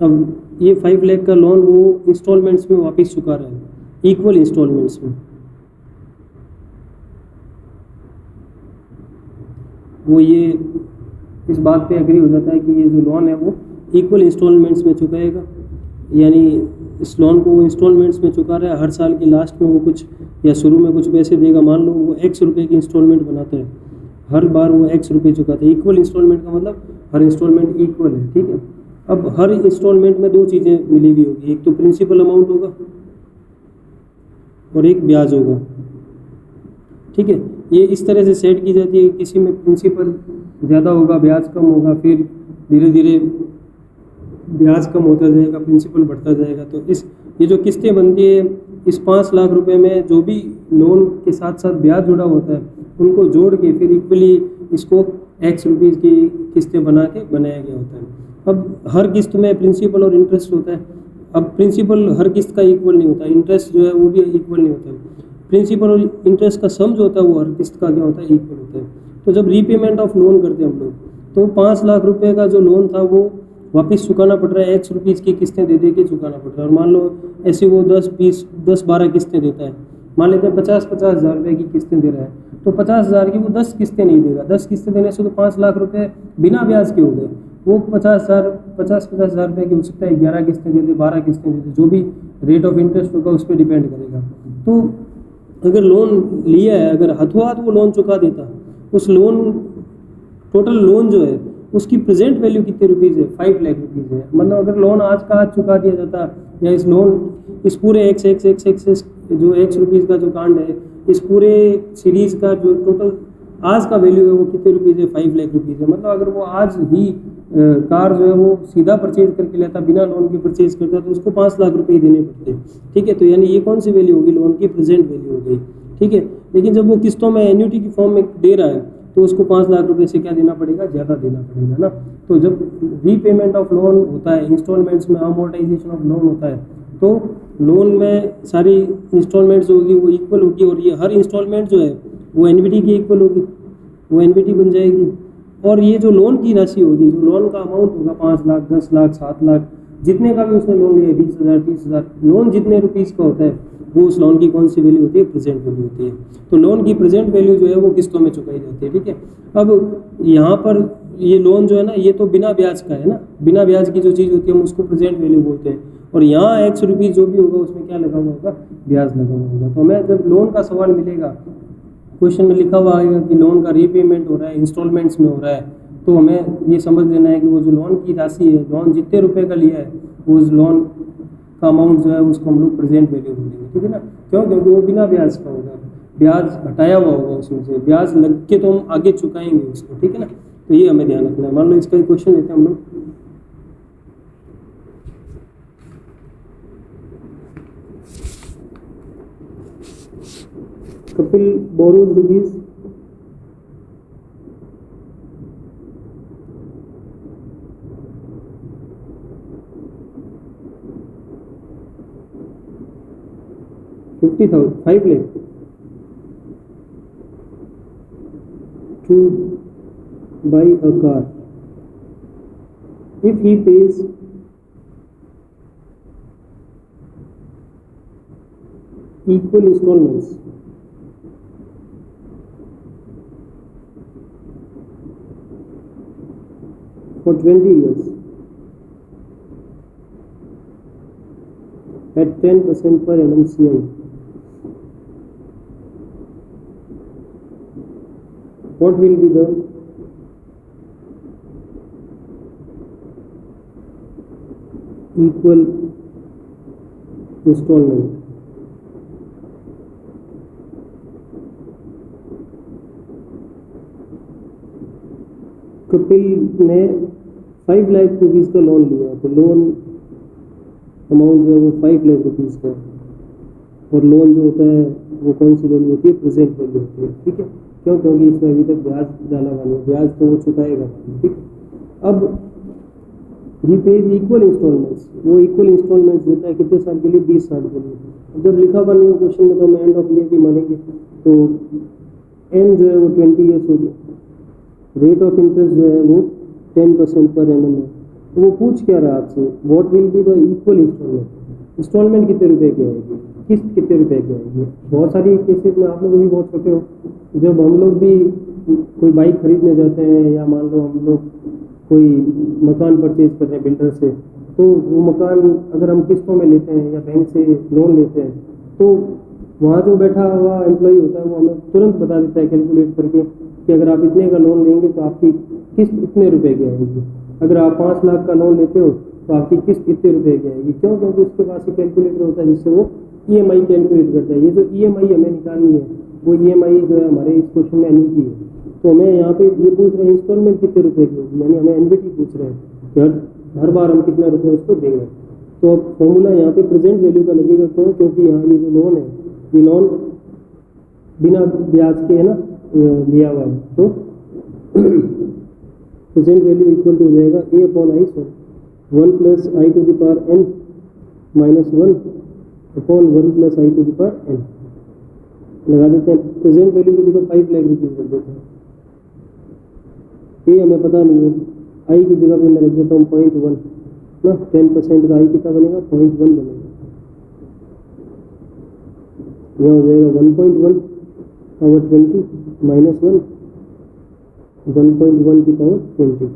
अब ये 5 लाख का लोन वो इंस्टॉलमेंट्स में वापस चुका रहा है, इक्वल इंस्टॉलमेंट्स में। वो ये इस बात पे एग्री हो जाता है कि ये जो लोन है वो इक्वल इंस्टॉलमेंट्स में चुकाएगा, यानी इस लोन को वो इंस्टॉलमेंट्स में चुका रहा है। हर साल के लास्ट में वो कुछ या शुरू में कुछ पैसे देगा। मान लो वो X रुपए की इंस्टॉलमेंट बनाता है, हर बार वो X रुपए चुकाता है। इक्वल इंस्टॉलमेंट का मतलब हर इंस्टॉलमेंट इक्वल है, ठीक है। अब हर इंस्टॉलमेंट में दो चीज़ें मिली हुई होगी, एक तो प्रिंसिपल अमाउंट होगा और एक ब्याज होगा, ठीक है। ये इस तरह से सेट की जाती है कि किसी में प्रिंसिपल ज़्यादा होगा, ब्याज कम होगा, फिर धीरे धीरे ब्याज कम होता जाएगा, प्रिंसिपल बढ़ता जाएगा। तो ये जो किस्तें बनती है, इस 5 लाख रुपए में जो भी लोन के साथ साथ ब्याज जुड़ा होता है, उनको जोड़ के फिर इक्वली इसको X रुपीज़ की किस्तें बना के बनाया गया होता है। अब हर किस्त में प्रिंसिपल और इंटरेस्ट होता है। अब प्रिंसिपल हर किस्त का इक्वल नहीं होता, इंटरेस्ट जो है वो भी इक्वल नहीं होता है। प्रिंसिपल और इंटरेस्ट का सम जो होता है वो हर किस्त का क्या होता है, इक्वल होता है। तो जब रीपेमेंट ऑफ लोन करते हैं हम लोग, तो 5 लाख रुपए का जो लोन था वो वापस चुकाना पड़ रहा है, X रुपीज़ की किस्तें दे के चुकाना पड़ रहा है। और मान लो ऐसे वो 10-12 किस्तें देता है, मान लेते हैं 50-50 हज़ार रुपये की किस्तें दे रहा है, तो 50 हज़ार की वो 10 किस्तें नहीं देगा। 10 किस्तें देने से तो 5 लाख रुपए बिना ब्याज के हो गए। वो 50 हज़ार रुपये की हो सकता है 11 किस्तें दे दे, 12 किस्तें दे दे, जो भी रेट ऑफ इंटरेस्ट होगा उस पर डिपेंड करेगा। तो अगर लोन लिया है, अगर हाथों हाथ वो लोन चुका देता, उस लोन टोटल लोन जो है उसकी प्रेजेंट वैल्यू कितने रुपीज़ है, 5 लाख रुपीज़ है। मतलब अगर लोन आज का आज चुका दिया जाता, या इस लोन इस पूरे X जो X रुपीज़ का जो कांड है, इस पूरे सीरीज़ का जो टोटल आज का वैल्यू है वो कितने रुपीज़ है, 5 लाख रुपीज़ है। मतलब अगर वो आज ही कार जो है वो सीधा परचेज करके लेता, बिना लोन के परचेज करता, तो उसको 5 लाख रुपए ही देने पड़ते, ठीक है। तो यानी ये कौन सी वैल्यू होगी, लोन की प्रेजेंट वैल्यू हो गई, ठीक है। लेकिन जब वो किस्तों में एन्युटी की फॉर्म में दे रहा है, तो उसको 5 लाख रुपए से क्या देना पड़ेगा, ज़्यादा देना पड़ेगा ना। तो जब रीपेमेंट ऑफ लोन होता है, इंस्टॉलमेंट्स में अमोर्टाइजेशन ऑफ लोन होता है, तो लोन में सारी इंस्टॉलमेंट्स होगी वो इक्वल होगी, और ये हर इंस्टॉलमेंट जो है वो एनवीटी की इक्वल होगी, वो एनवीटी बन जाएगी। और ये जो लोन की राशि होगी, जो लोन का अमाउंट होगा 5 लाख, 10 लाख, 7 लाख, जितने का भी उसने लोन लिया 20,000 30,000, लोन जितने रुपीज़ का होता है वो उस लोन की कौन सी वैल्यू होती है, प्रेजेंट वैल्यू होती है। तो लोन की प्रेजेंट वैल्यू जो है वो किस्तों में चुकाई जाती है, ठीक है। अब यहाँ पर ये लोन जो है ना, ये तो बिना ब्याज का है ना, बिना ब्याज की जो चीज़ होती है हम उसको प्रेजेंट वैल्यू बोलते हैं। और यहाँ एक्स रुपीज़ जो भी होगा उसमें क्या लगा हुआ होगा, ब्याज लगा हुआ होगा। तो हमें जब लोन का सवाल मिलेगा, क्वेश्चन में लिखा हुआ आएगा कि लोन का रीपेमेंट हो रहा है, इंस्टॉलमेंट्स में हो रहा है, तो हमें ये समझ लेना है कि वो जो लोन की राशि है, लोन जितने रुपए का लिया है, उस लोन का अमाउंट जो है उसको हम लोग प्रेजेंट वैल्यू बोलेंगे, ठीक है ना। क्यों? क्योंकि वो बिना ब्याज का होगा, ब्याज हटाया हुआ होगा उसमें से, ब्याज लग के तो हम आगे चुकाएंगे उसको, ठीक है ना। तो ये हमें ध्यान रखना है। मान लो इसका एक क्वेश्चन लेते हैं हम लोग, Kapil borrows rupees 50,000 5 lakh to buy a car. If he pays equal installments for 20 years at 10% per annum CI, what will be the equal installment? Kapil ने 5 लाख रुपीज़ का लोन लिया, तो लोन अमाउंट जो है वो 5 लाख रुपीज़ का, और लोन जो होता है वो कौन सी वैल्यू होती है, प्रेजेंट वैल्यू होती है, ठीक है। क्यों? क्योंकि इसमें अभी तक ब्याज डाला हुआ नहीं, ब्याज तो वो चुकाएगा, ठीक। अब ही पेज इक्वल इंस्टॉलमेंट्स, वो इक्वल इंस्टॉलमेंट्स देता है कितने साल के लिए, 20 साल के लिए। जब लिखा हुआ नहीं हो क्वेश्चन में तो हम एंड ऑफ ईयर भी मानेंगे, तो एन जो है वो 20 ईयर्स हो गया। रेट ऑफ इंटरेस्ट जो है वो 10% पर एनम है। तो वो पूछ क्या रहा है आपसे, what will be the equal instalment, instalment कितने रुपए की आएगी, किस्त कितने रुपए की आएगी। बहुत सारी केसेस में आप लोग भी बहुत छोटे हो, जब हम लोग भी कोई बाइक खरीदने जाते हैं, या मान लो हम लोग कोई मकान परचेज कर रहे हैं बिल्डर से, तो वो मकान अगर हम किस्तों में लेते हैं या बैंक से लोन लेते हैं, तो वहाँ जो बैठा हुआ एम्प्लॉय होता है वो हमें तुरंत बता देता है कैलकुलेट करके कि अगर आप इतने का लोन लेंगे तो आपकी किस्त इतने रुपए की आएगी, अगर आप 5 लाख का लोन लेते हो तो आपकी किस्त इतने रुपए की आएगी। क्यों? क्योंकि उसके पास एक कैलकुलेटर होता है जिससे वो EMI कैलकुलेट करता है। ये जो EMI हमें निकालनी है, वो EMI जो है हमारे इस क्वेश्चन में एनविटी है। तो हमें यहाँ पे ये पूछ रहे हैं इंस्टॉलमेंट कितने रुपए की होगी, यानी हमें एनविटी पूछ रहे हैं कि हर बार हम कितना रुपये उसको देंगे। तो अब फॉर्मूला यहाँ पे प्रेजेंट वैल्यू का लगेगा। क्यों? क्योंकि यहाँ ये जो लोन है, ये लोन बिना ब्याज के है ना लिया हुआ है, तो प्रेजेंट वैल्यू इक्वल टू हो जाएगा A/I, सॉरी 1 + I⁻n - 1/1 + I⁻n लगा देते हैं। प्रेजेंट वैल्यू की जगह 5 लाख रुपीज़ रख देते हैं। ए हमें पता नहीं है, आई की जगह पे मैं रख देता हूँ 0.1 ना, 10% का आई कितना बनेगा, 0.1 बनेगा। यहाँ हो जाएगा 1.1 पावर 20 -1 1.1 की पावर 20।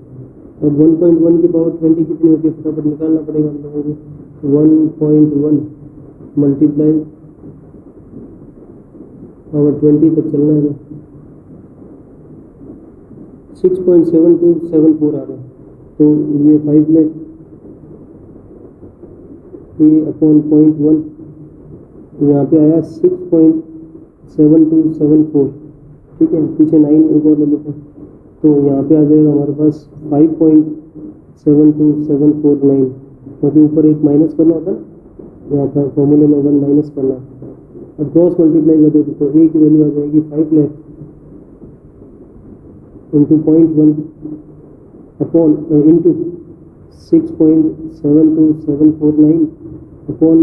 अब 1.1 की पावर 20 कितनी होती है, फटाफट निकालना पड़ेगा हम लोगों को। 1.1 मल्टीप्लाई पावर 20 तक चलना है, 6.7274 आ रहा है। तो ये 5 लाख A/0.1 यहाँ पे आया 6.7274, ठीक है। पीछे 9 एक और ले लेते हैं, तो यहाँ पे आ जाएगा हमारे पास 5.72749, क्योंकि ऊपर एक माइनस करना होता है, यहाँ पर फॉर्मूले में 1 माइनस करना है। अब क्रॉस मल्टीप्लाई कर देते तो ए की वैल्यू आ जाएगी 5 lakh into 0.1 upon into 6.72749 upon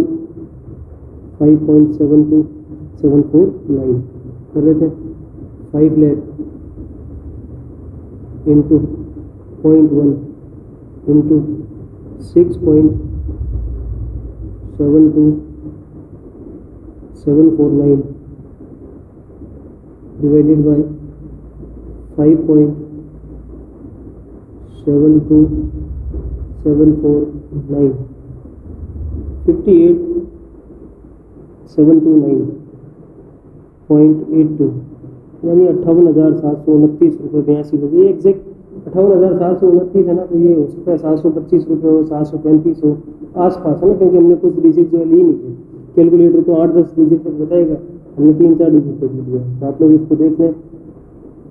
5.72749 कर रहे थे। 5 lakh into 0.1 into 6.72749 72749 divided by 5.72749 58,729.82 यानी 58,729 रुपये 82 पैसे। ये एग्जैक्ट 58,729 है ना, तो ये हो सकता है 725 रुपये हो, 735 हो, आसपास है ना, क्योंकि हमने कुछ डिजिट जो है ली नहीं है। कैलकुलेटर तो 8-10 डिजिट तक बताएगा, हमने 3-4 डिजिट तक लिया है। तो आप लोग इसको देख लें।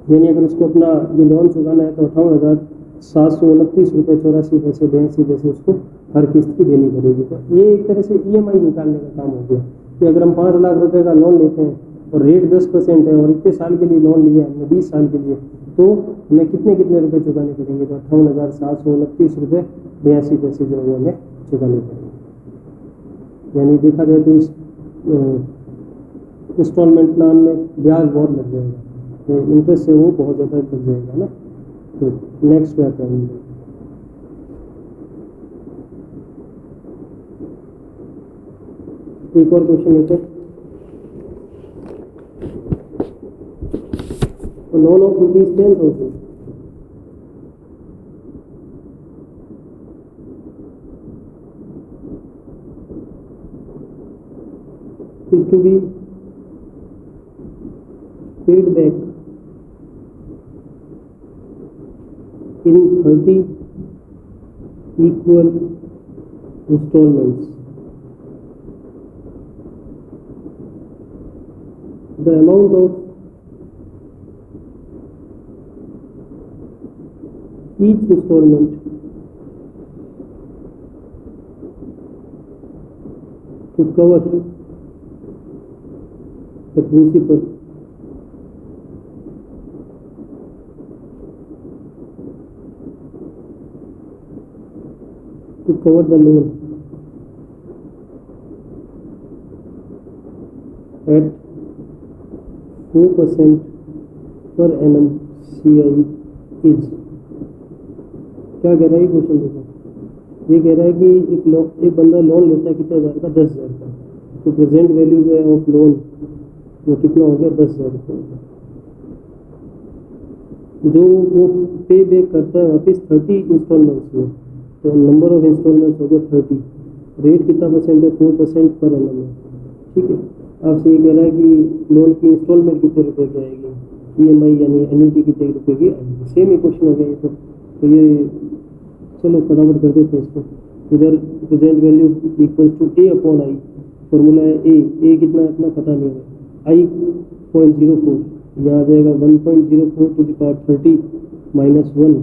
यानी अगर उसको अपना ये लोन चुकाना है तो 58,729 रुपये 84 पैसे 82 पैसे उसको हर किस्त की देनी पड़ेगी। तो ये एक तरह से EMI निकालने का काम हो गया कि अगर हम 5 लाख रुपए का लोन लेते हैं और रेट 10% है और इतने साल के लिए लोन लिया हमने 20 साल के लिए, तो हमें कितने रुपए चुकाने पड़ेंगे? तो 58,729 रुपये 82 पैसे जो है हमें चुकाने पड़ेंगे। यानी देखा जाए तो इस इंस्टॉलमेंट प्लान में ब्याज बहुत लग जाएगा, तो इंटरेस्ट है वो बहुत ज़्यादा लग जाएगा ना। तो नेक्स्ट पे आता है एक और क्वेश्चन लेते हैं। Loan of ₹10,000 is to be paid back in 30 equal installments. The amount of each installment to cover the principal to cover the loan at 4% per annum CI is। क्या कह रहा है क्वेश्चन? देखो, ये कह रहा है कि एक बंदा लोन लेता है कितने हज़ार का? 10,000 का। तो प्रेजेंट वैल्यू जो है ऑफ लोन वो कितना हो गया? 10,000 रुपये। जो वो पे बैक करता है वापस 30 इंस्टॉलमेंट्स में, तो नंबर ऑफ इंस्टॉलमेंट्स हो गया 30। रेट कितना परसेंट है? 4% पर एनम है। ठीक है, आपसे ये कह रहा है कि लोन की इंस्टॉलमेंट कितने रुपए की आएगी, EMI यानी एन्युटी कितने रुपए की आएगी। सेम ही क्वेश्चन हो गया ये तो ये चलो फटाफट कर देते हैं इसको। इधर present value equals to A/I, formula है ए कितना है अपना पता नहीं है, I.04, यहाँ आ जाएगा 1.04 टू द पावर 30 -1,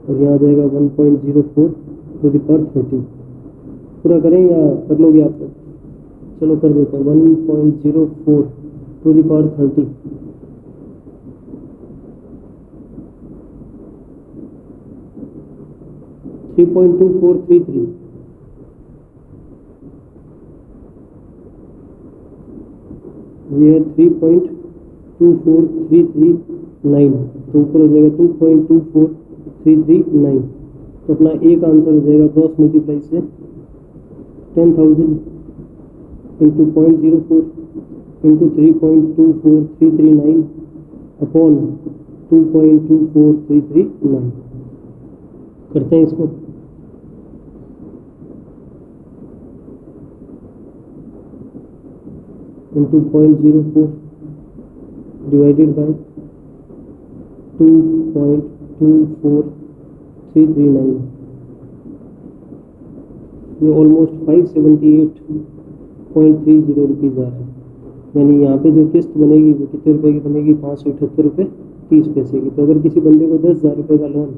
और यहाँ आ जाएगा 1.04 टू द पावर 30। पूरा करें या कर लोगे आप लोग? चलो कर देते हैं। 1.04 टू द पावर 30 3.2433, ये है 3.24339, तो ऊपर हो जाएगा 2.24339। तो अपना एक आंसर हो जाएगा क्रॉस मल्टीप्लाई से 10,000 इंटू 0.04 इंटू 3.24339 अपॉन 2.24339। करते हैं इसको। इंटू 0.04 डिवाइडेड बाय 2.24339, ये ऑलमोस्ट 578.30 रुपीज़ आ रहा है। यानी यहाँ पे जो किस्त बनेगी वो कितने रुपए की बनेगी? 578 रुपये 30 पैसे की। तो अगर किसी बंदे को 10,000 रुपये का लोन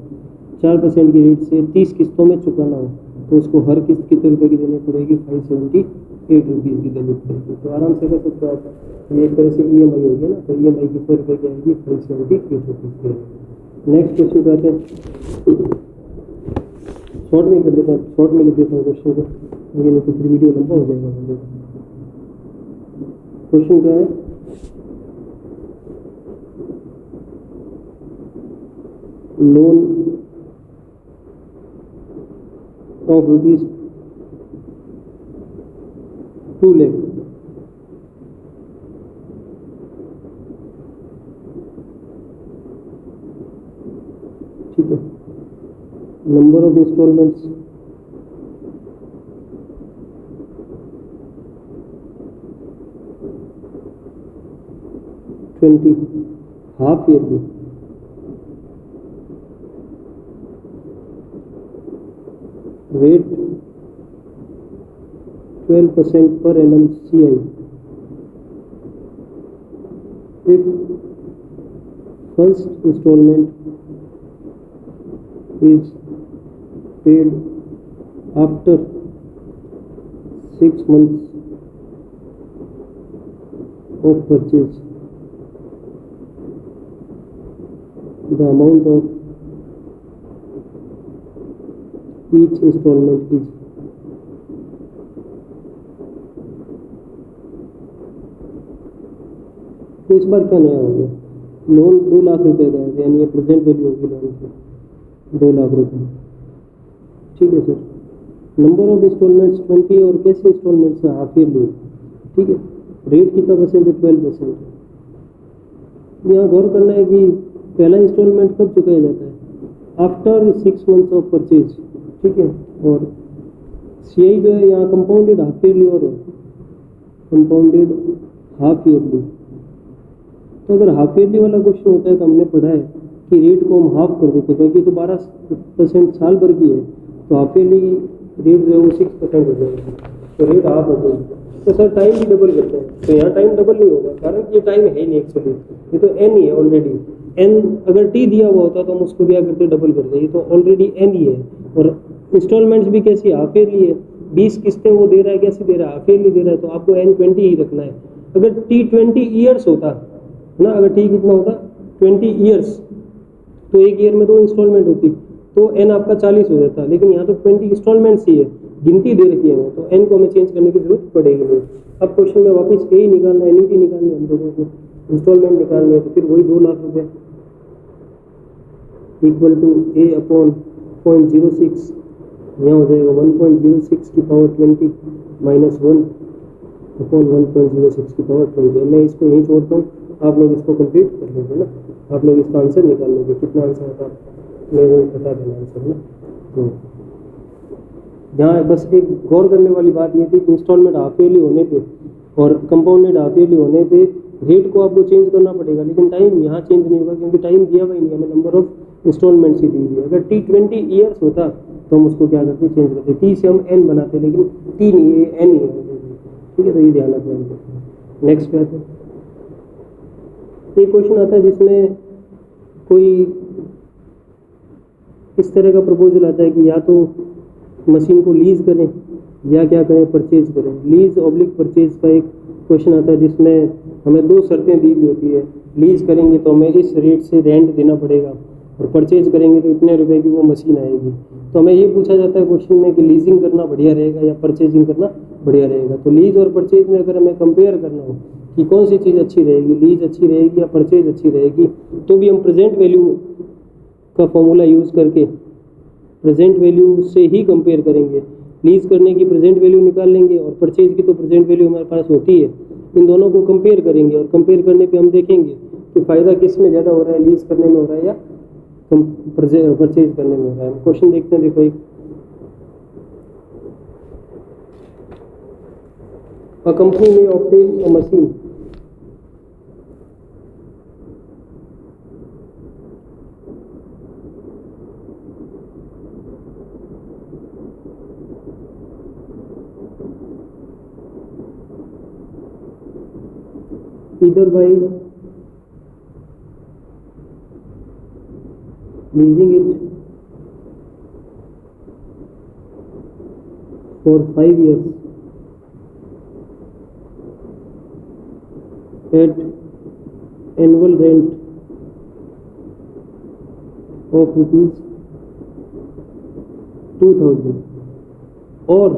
4% की रेट से 30 किस्तों में चुकाना हो तो उसको हर किस्त कितने रुपए की देनी पड़ेगी? 578 रुपीज़ की देनी पड़ेगी। तो आराम से कर सकते हो आप। ये एक तरह से EMI हो गया ना, तो EMI कितने रुपए की आएगी? 578 रुपीज़ की। नेक्स्ट क्वेश्चन पे आते हैं। शॉर्ट में कर देता हूँ, शॉर्ट में लिख देता हूँ क्वेश्चन को, नहीं तो फिर वीडियो लंबा हो जाएगा। क्वेश्चन क्या है? Loan of ₹10,000 2 lakh. ठीक है, number of instalments 20, half yearly. Rate 12% per annum CI if first installment is paid after 6 months of purchase. The amount of each installment is तो इस बार क्या नया हो गया, लोन 2 लाख रुपए का है, यानी ये प्रेजेंट वैल्यू होगी लोन की 2 लाख रुपए। ठीक है सर, नंबर ऑफ इंस्टॉलमेंट्स 20 और कैसे इंस्टॉलमेंट्स है, हाफ ईयरली। ठीक है, रेट कितना परसेंट है, 12%। यहाँ गौर करना है कि पहला इंस्टॉलमेंट कब चुकाया जाता है, आफ्टर 6 मंथ्स ऑफ परचेज। ठीक है, और सीआई जो है यहाँ कंपाउंडेड हाफ ईयरली और है, कंपाउंडेड हाफ ईयरली। तो अगर हाफ ईयरली वाला क्वेश्चन होता है तो हमने पढ़ा है कि रेट को हम हाफ कर देते हैं, क्योंकि तो 12% साल भर की है, तो हाफ ईयरली रेट जो है वो 6% हो जाएगी, तो रेट हाफ हो जाएगी। तो सर टाइम भी डबल करते हैं, तो यहाँ टाइम डबल नहीं होगा, कारण कि ये टाइम है नहीं एक्चुअली, ये तो एन ही है ऑलरेडी। एन अगर टी दिया हुआ होता तो हम उसको क्या करते, डबल करते, ये तो ऑलरेडी एन ही है। और इंस्टॉलमेंट्स भी कैसी हाफ ईयरली है, 20 किस्तें वो दे रहा है, कैसे दे रहा है, हाफ ईयरली दे रहा है, तो आपको एन 20 ही रखना है। अगर टी 20 ईयर्स होता ना, अगर टी कितना होता 20 ईयर्स, तो एक ईयर में 2 इंस्टॉलमेंट होती, तो एन आपका 40 हो जाता, लेकिन यहाँ तो 20 इंस्टॉलमेंट्स ही है, गिनती दे रखी है हमें, तो एन को हमें चेंज करने की जरूरत पड़ेगी नहीं। अब क्वेश्चन में वापस यही निकालना है, एन्युटी निकालनी है हम लोगों को, इंस्टॉलमेंट निकालनी है, तो फिर वही 2 लाख रुपए इक्वल टू ए अपॉन 0.06, यहाँ हो जाएगा 1.06 की पावर 20 माइनस 1 अपॉन 1.06 की पावर 20। मैं इसको यहीं छोड़ता हूँ, आप लोग इसको कंप्लीट कर लेंगे ना, आप लोग इसका आंसर निकाल लेंगे, कितना आंसर आता मेरे को बता देना आंसर ना। तो यहाँ बस एक गौर करने वाली बात ये थी कि इंस्टॉलमेंट हाफ ईयरली होने पे और कंपाउंडेड हाफ ईयरली होने पे रेट को आपको चेंज करना पड़ेगा, लेकिन टाइम यहाँ चेंज नहीं होगा, क्योंकि टाइम दिया हुआ ही नहीं, हमें नंबर ऑफ इंस्टॉलमेंट्स ही दी हुई है। अगर टी 20 ईयर्स होता तो हम उसको क्या करते, चेंज करते, टी से हम एन बनाते, लेकिन टी नहीं है, एन ही है। ठीक है, तो ये ध्यान रखना है। नेक्स्ट पे आते हैं, एक क्वेश्चन आता है जिसमें कोई इस तरह का प्रपोजल आता है कि या तो मशीन को लीज करें या क्या करें, परचेज करें। लीज ऑब्लिक परचेज का एक क्वेश्चन आता है जिसमें हमें 2 शर्तें दी हुई होती है, लीज करेंगे तो हमें इस रेट से रेंट देना पड़ेगा, और परचेज करेंगे तो इतने रुपए की वो मशीन आएगी। तो हमें ये पूछा जाता है क्वेश्चन में कि लीजिंग करना बढ़िया रहेगा या परचेजिंग करना बढ़िया रहेगा। तो लीज और परचेज में अगर हमें कंपेयर करना हो कि कौन सी चीज़ अच्छी रहेगी, लीज अच्छी रहेगी या परचेज अच्छी रहेगी, तो भी हम प्रेजेंट वैल्यू का फॉर्मूला यूज़ करके प्रेजेंट वैल्यू से ही कंपेयर करेंगे। लीज करने की प्रेजेंट वैल्यू निकाल लेंगे और परचेज की तो प्रेजेंट वैल्यू हमारे पास होती है, इन दोनों को कंपेयर करेंगे, और कंपेयर करने पे हम देखेंगे कि फ़ायदा किस में ज़्यादा हो रहा है, लीज करने में हो रहा है या परचेज करने में हो रहा है। क्वेश्चन देखते हैं, देखो एक, अ कंपनी में obtain a machine either by leasing it for 5 years at annual rent of ₹2,000 or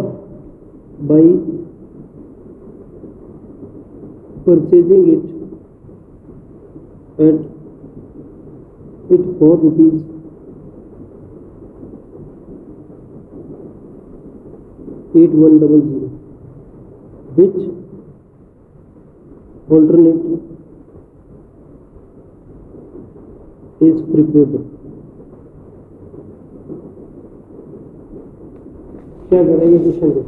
by purchasing it at it for ₹8100। Which alternative is preferable. क्या कह रहा है ये क्वेश्चन देखो।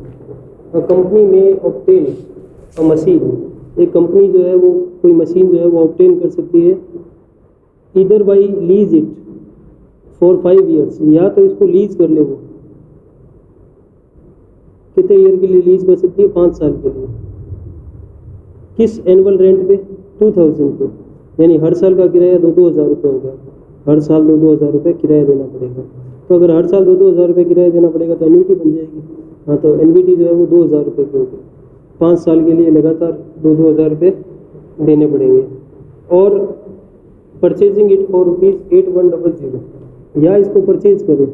अ कंपनी में ऑब्टेन अ मशीन, एक company जो है वो कोई मशीन जो है वो ऑब्टेन कर सकती है इधर by lease it for 5 years, या तो इसको लीज कर ले वो कितने ईयर के लिए लीज कर सकती है, 5 साल के लिए। किस एनुअल रेंट पे, 2000 पे, यानी हर साल का किराया 2-2 हज़ार रुपये होगा, हर साल 2-2 हज़ार रुपये किराया देना पड़ेगा। तो अगर हर साल 2-2 हज़ार रुपये किराया देना पड़ेगा तो एन्युटी बन जाएगी। हाँ, तो एन्युटी जो है वो 2 हज़ार रुपये की होगी, 5 साल के लिए लगातार 2-2 हज़ार रुपये देने पड़ेंगे। और परचेजिंग इट फॉर ₹8100, या इसको परचेज करें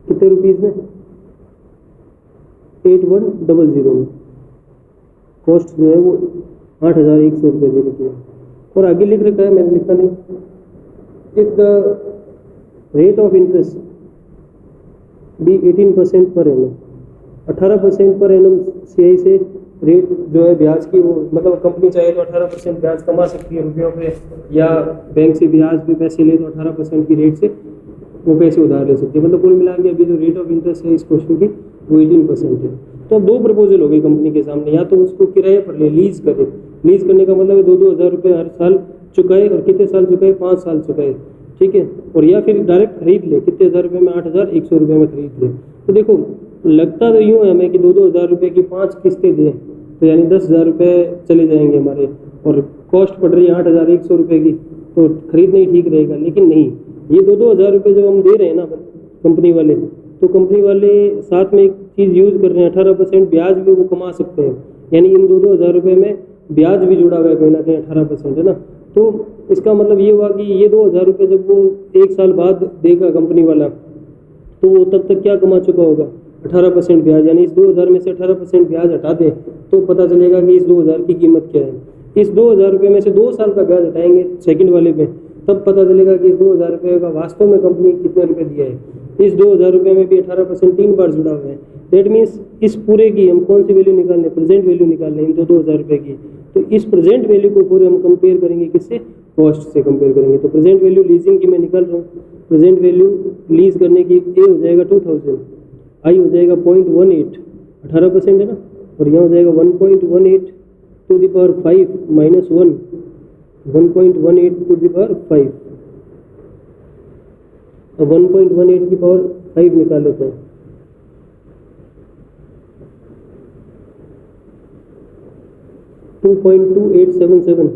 कितने रुपीज़ में, 8100 में। कॉस्ट जो है वो 8100 रुपये दे रखी है। और आगे लिख रखा है, मैंने लिखा नहीं, if the rate of interest be 18% per annum, 18% per annum CI से रेट जो है ब्याज की, वो मतलब कंपनी चाहे तो 18% ब्याज कमा सकती है रुपयों पे, या बैंक से ब्याज पे पैसे ले तो 18% की रेट से वो पैसे उधार ले सकती है। मतलब कुल मिला के अभी जो रेट ऑफ इंटरेस्ट है इस क्वेश्चन की वो 18% है। तो अब 2 प्रपोजल हो गए कंपनी के सामने, या तो उसको किराए पर ले, लीज करे। लीज करने का मतलब है 2-2 हज़ार रुपये हर साल चुकाए, और कितने साल चुकाए, 5 साल चुकाए, ठीक है। और या फिर डायरेक्ट खरीद ले, कितने हज़ार रुपये में, 8100 रुपये में खरीद ले। तो देखो लगता तो यूँ है हमें कि 2-2 हज़ार रुपये की 5 किस्तें दें तो यानी 10,000 रुपये चले जाएंगे हमारे, और कॉस्ट पड़ रही है 8100 रुपये की, तो खरीदना ही ठीक रहेगा। लेकिन नहीं, ये 2-2 हज़ार रुपये जब हम दे रहे हैं ना कंपनी वाले, तो कंपनी वाले साथ में एक चीज़ यूज़ कर रहे हैं, 18% ब्याज भी वो कमा सकते हैं। यानी इन 2-2 हज़ार रुपये में ब्याज भी जुड़ा हुआ है कहीं ना कहीं, 18% है ना। तो इसका मतलब ये हुआ कि ये 2 हज़ार रुपये जब वो 1 साल बाद देगा कंपनी वाला, तो वो तब तक क्या कमा चुका होगा, 18% ब्याज। यानी इस 2 हज़ार में से 18% ब्याज हटा दें तो पता चलेगा कि इस 2 हज़ार की कीमत क्या है। इस 2 हज़ार रुपये में से 2 साल का ब्याज हटाएंगे सेकंड वाले पे, तब पता चलेगा कि इस 2 हज़ार रुपये का वास्तव में कंपनी कितने रुपये दिया है। इस 2 हज़ार रुपये में भी 18% 3 बार जुड़ा हुआ है। दैट मीन्स इस पूरे की हम कौन सी वैल्यू निकालने, प्रेजेंट वैल्यू निकालने इन 2-2 हज़ार रुपये की। तो इस प्रेजेंट वैल्यू को पूरे हम कंपेयर करेंगे किससे, कॉस्ट से कंपेयर करेंगे। तो प्रेजेंट वैल्यू लीजिंग की मैं निकाल रहा हूँ, प्रेजेंट वैल्यू लीज करने की ए हो जाएगा 2000, आई हो जाएगा 0.18, 18% है ना, और यहाँ हो जाएगा 1.18 to the power 5 minus 1, 1.18 to the power 5। अब 1.18 की पावर 5 निकाल लेते हैं, $2.2877,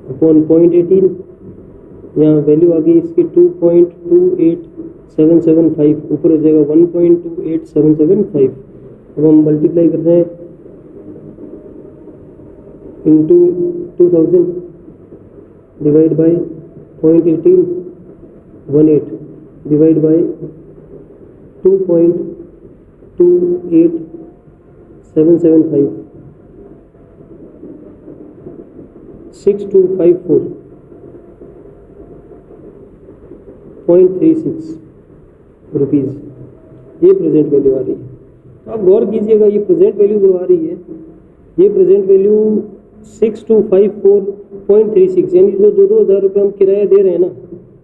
अपॉन 0.18, यहाँ वैल्यू आ गई इसकी 2.28775, ऊपर हो जाएगा 1.28775। अब हम मल्टीप्लाई कर रहे हैं into 2000 divide by 0.1818 divide by 2.28775, 6254.36 rupees, ये प्रेजेंट वैल्यू आ रही है। तो आप गौर कीजिएगा, ये प्रेजेंट वैल्यू जो आ रही है, ये प्रेजेंट वैल्यू 6254.36, यानी जो 2-2 हज़ार रुपये हम किराया दे रहे हैं ना,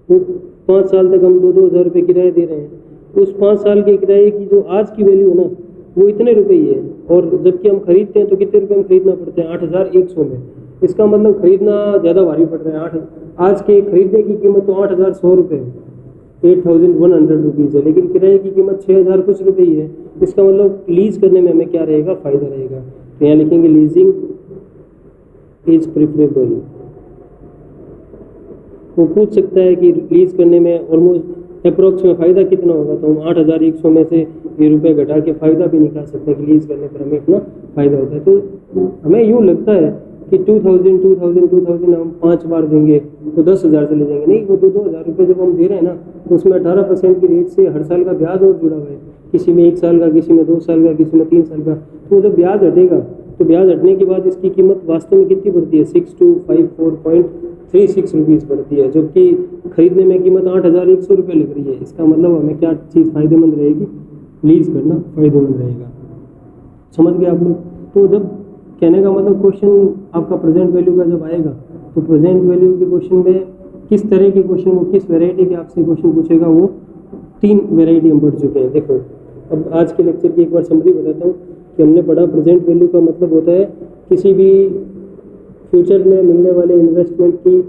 वो 5 साल तक हम 2-2 हज़ार रुपये किराया दे रहे हैं, उस 5 साल के किराए की जो आज की वैल्यू है ना वो इतने रुपये ही है। और जबकि हम खरीदते हैं तो कितने रुपये में खरीदना पड़ते हैं, 8100 में। इसका मतलब खरीदना ज़्यादा भारी पड़ रहा है। आज के खरीदने की कीमत तो 8100 रुपये है, 8100 रुपीज़ है, लेकिन किराए की कीमत 6000 कुछ रुपये ही है। इसका मतलब लीज करने में हमें क्या रहेगा, फ़ायदा रहेगा। तो यहाँ लिखेंगे लीजिंग इज प्रिफरेबल। वो पूछ सकता है कि लीज करने में ऑलमोस्ट अप्रोक्स में फ़ायदा कितना होगा, तो हम 8100 में से ये रुपये घटा के फ़ायदा भी निकाल सकते हैं कि लीज करने पर हमें इतना फ़ायदा होता है। तो हमें यूँ लगता है कि 2000 हम 5 बार देंगे तो 10,000 चले जाएंगे। नहीं, वो 2-2 हज़ार रुपये जब हम दे रहे हैं ना, तो उसमें 18% की रेट से हर साल का ब्याज और जुड़ा हुआ है, किसी में 1 साल का, किसी में 2 साल का, किसी में 3 साल का। तो जब ब्याज हटेगा तो ब्याज हटने के बाद इसकी कीमत वास्तव में कितनी बढ़ती है 6254.36 रुपीज़ बढ़ती है, जबकि खरीदने में कीमत 8100 रुपये लग रही है। इसका मतलब हमें क्या चीज़ फ़ायदेमंद रहेगी, लीज करना फ़ायदेमंद रहेगा। समझ गए आप लोग। तो जब कहने का मतलब क्वेश्चन आपका प्रेजेंट वैल्यू का जब आएगा तो प्रेजेंट वैल्यू के क्वेश्चन में किस तरह के क्वेश्चन, वो किस वैरायटी के आपसे क्वेश्चन पूछेगा, वो 3 वैरायटी हम पढ़ चुके हैं। देखो अब आज के लेक्चर की एक बार समरी बताता हूँ कि हमने पढ़ा प्रेजेंट वैल्यू का मतलब होता है किसी भी फ्यूचर में मिलने वाले इन्वेस्टमेंट की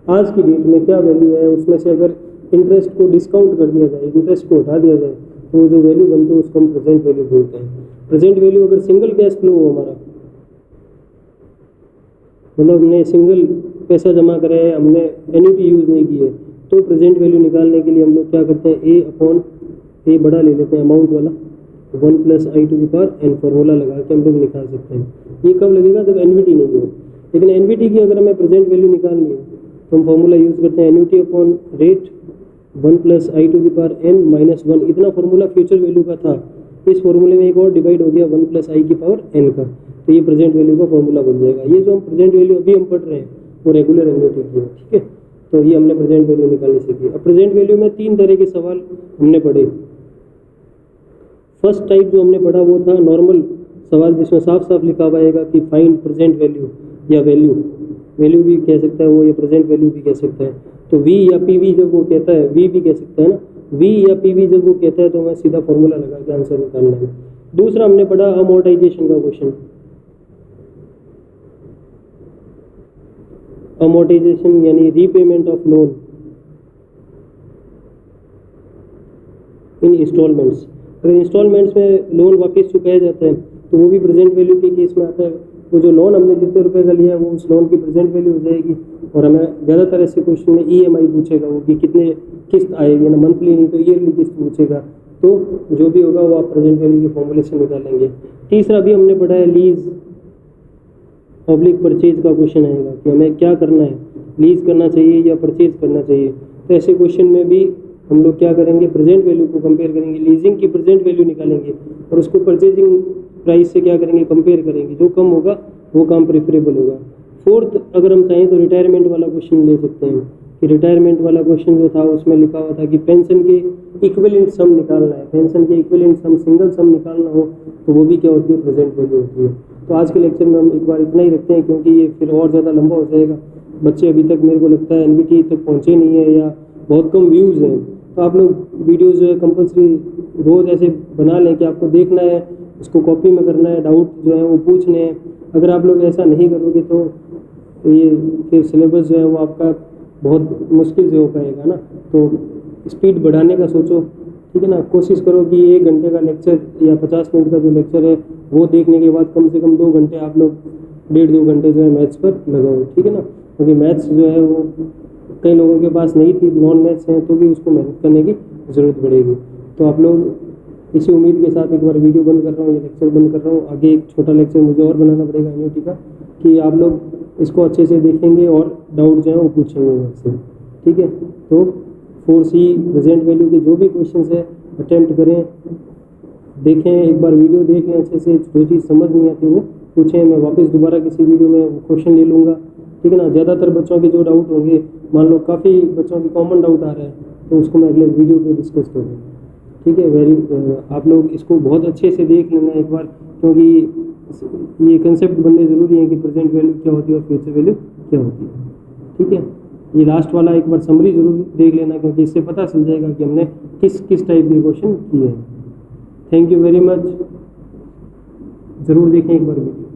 आज की डेट में क्या वैल्यू है, उसमें से अगर इंटरेस्ट को डिस्काउंट कर दिया जाए, इंटरेस्ट को हटा दिया जाए, तो जो वैल्यू बनती है उसको हम प्रेजेंट वैल्यू बोलते हैं। प्रेजेंट वैल्यू अगर सिंगल कैश फ्लो हो हमारा, मतलब हमने सिंगल पैसा जमा करा है, हमने एन्युटी यूज़ नहीं की है, तो प्रेजेंट वैल्यू निकालने के लिए हम लोग क्या करते हैं, ए बड़ा ले लेते हैं अमाउंट वाला, 1+i⁴n फॉर्मूला लगा के हम लोग निकाल सकते हैं। ये कब लगेगा, जब एन्युटी नहीं हो। लेकिन एन्युटी की अगर हमें प्रेजेंट वैल्यू निकालनी हो तो हम फॉर्मूला यूज़ करते हैं एन्युटी अपॉन रेट 1+i⁻n-1। इतना फॉर्मूला फ्यूचर वैल्यू का था, इस फॉर्मूले में एक और डिवाइड हो गया 1+i⁴n का, तो ये प्रेजेंट वैल्यू का फॉर्मूला बन जाएगा। ये जो हम प्रेजेंट वैल्यू अभी हम पढ़ रहे हैं वो रेगुलर एन्युटी की है, ठीक है। तो ये हमने प्रेजेंट वैल्यू निकालनी सीखी। अब प्रेजेंट वैल्यू में 3 तरह के सवाल हमने पढ़े। फर्स्ट टाइप जो हमने पढ़ा वो था नॉर्मल सवाल, जिसमें साफ साफ लिखा हुआ है कि फाइंड प्रेजेंट वैल्यू या वैल्यू भी कह सकता है वो, ये प्रेजेंट वैल्यू भी कह सकता है। तो वी या पीवी जब वो कहता है, वी भी कह सकता है ना, वी या पीवी जब वो कहता है तो मैं सीधा फॉर्मूला लगा के आंसर निकालना है। दूसरा हमने पढ़ा अमोर्टाइजेशन का क्वेश्चन। अमोर्टाइजेशन यानी repayment of loan in instalments. अगर इंस्टॉलमेंट्स में लोन वापस चुकाया जाता है तो वो भी प्रेजेंट वैल्यू के केस में आता है। वो जो लोन हमने जितने रुपए का लिया है वो उस लोन की प्रेजेंट वैल्यू हो जाएगी। और हमें ज़्यादातर ऐसे क्वेश्चन में ईएमआई पूछेगा, वो कि कितने किस्त आएगी ना, मंथली नहीं तो ईयरली किस्त पूछेगा। तो जो भी होगा वो आप प्रेजेंट वैल्यू के फॉर्मूले से निकालेंगे। तीसरा भी हमने पढ़ा है लीज पब्लिक परचेज का क्वेश्चन आएगा कि हमें क्या करना है, लीज करना चाहिए या परचेज करना चाहिए। तो ऐसे क्वेश्चन में भी हम लोग क्या करेंगे, प्रेजेंट वैल्यू को कंपेयर करेंगे, लीजिंग की प्रेजेंट वैल्यू निकालेंगे और उसको परचेजिंग प्राइस से क्या करेंगे, कंपेयर करेंगे। जो कम होगा वो काम प्रेफरेबल होगा। फोर्थ अगर हम चाहें तो रिटायरमेंट वाला क्वेश्चन ले सकते हैं कि रिटायरमेंट वाला क्वेश्चन जो था उसमें लिखा हुआ था कि पेंशन के इक्विवेलेंट सम निकालना है, पेंशन के इक्विवेलेंट सम सिंगल सम निकालना हो तो वो भी क्या होती है, प्रेजेंट वैल्यू होती है। तो आज के लेक्चर में हम एक बार इतना ही रखते हैं क्योंकि ये फिर और ज़्यादा लंबा हो जाएगा। बच्चे अभी तक मेरे को लगता है एनवीटी तक पहुँचे नहीं है या बहुत कम व्यूज़ हैं। तो आप लोग वीडियोज़ जो है कंपल्सरी रोज़ ऐसे बना लें कि आपको देखना है, उसको कॉपी में करना है, डाउट जो है वो पूछने हैं। अगर आप लोग ऐसा नहीं करोगे तो ये फिर सिलेबस जो है वो आपका बहुत मुश्किल से हो पाएगा ना। तो स्पीड बढ़ाने का सोचो, ठीक है ना। कोशिश करो कि 1 घंटे का लेक्चर या 50 मिनट का जो लेक्चर है वो देखने के बाद कम से कम 2 घंटे आप लोग 1.5-2 घंटे जो है मैथ्स पर लगाओ, ठीक है ना। क्योंकि मैथ्स जो है वो कई लोगों के पास नहीं थी, नॉन मैथ्स हैं तो भी उसको मेहनत करने की ज़रूरत पड़ेगी। तो आप लोग इसी उम्मीद के साथ एक बार वीडियो बंद कर रहा हूँ, ये लेक्चर बंद कर रहा हूँ। आगे एक छोटा लेक्चर मुझे और बनाना पड़ेगा एनयूटी का, कि आप लोग इसको अच्छे से देखेंगे और डाउट जो है वो पूछेंगे मुझसे, ठीक है। तो 4C प्रेजेंट वैल्यू के जो भी क्वेश्चन है अटेम्प्ट करें, देखें, एक बार वीडियो देख लें अच्छे से। जो चीज़ समझ नहीं आती वो पूछें, मैं वापस दोबारा किसी वीडियो में वो क्वेश्चन ले लूँगा, ठीक है ना। ज़्यादातर बच्चों के जो डाउट होंगे, मान लो काफ़ी बच्चों की कॉमन डाउट आ रहा है तो उसको मैं अगले वीडियो पे डिस्कस करूँगा, ठीक है। आप लोग इसको बहुत अच्छे से देख लेना एक बार, क्योंकि ये कंसेप्ट बनने ज़रूरी है कि प्रेजेंट वैल्यू क्या होती है और फ्यूचर वैल्यू क्या होती है, ठीक है। ये लास्ट वाला एक बार समरी जरूर देख लेना, क्योंकि इससे पता चल जाएगा कि हमने किस टाइप के क्वेश्चन किए हैं। थैंक यू वेरी मच, ज़रूर देखें एक बार वीडियो।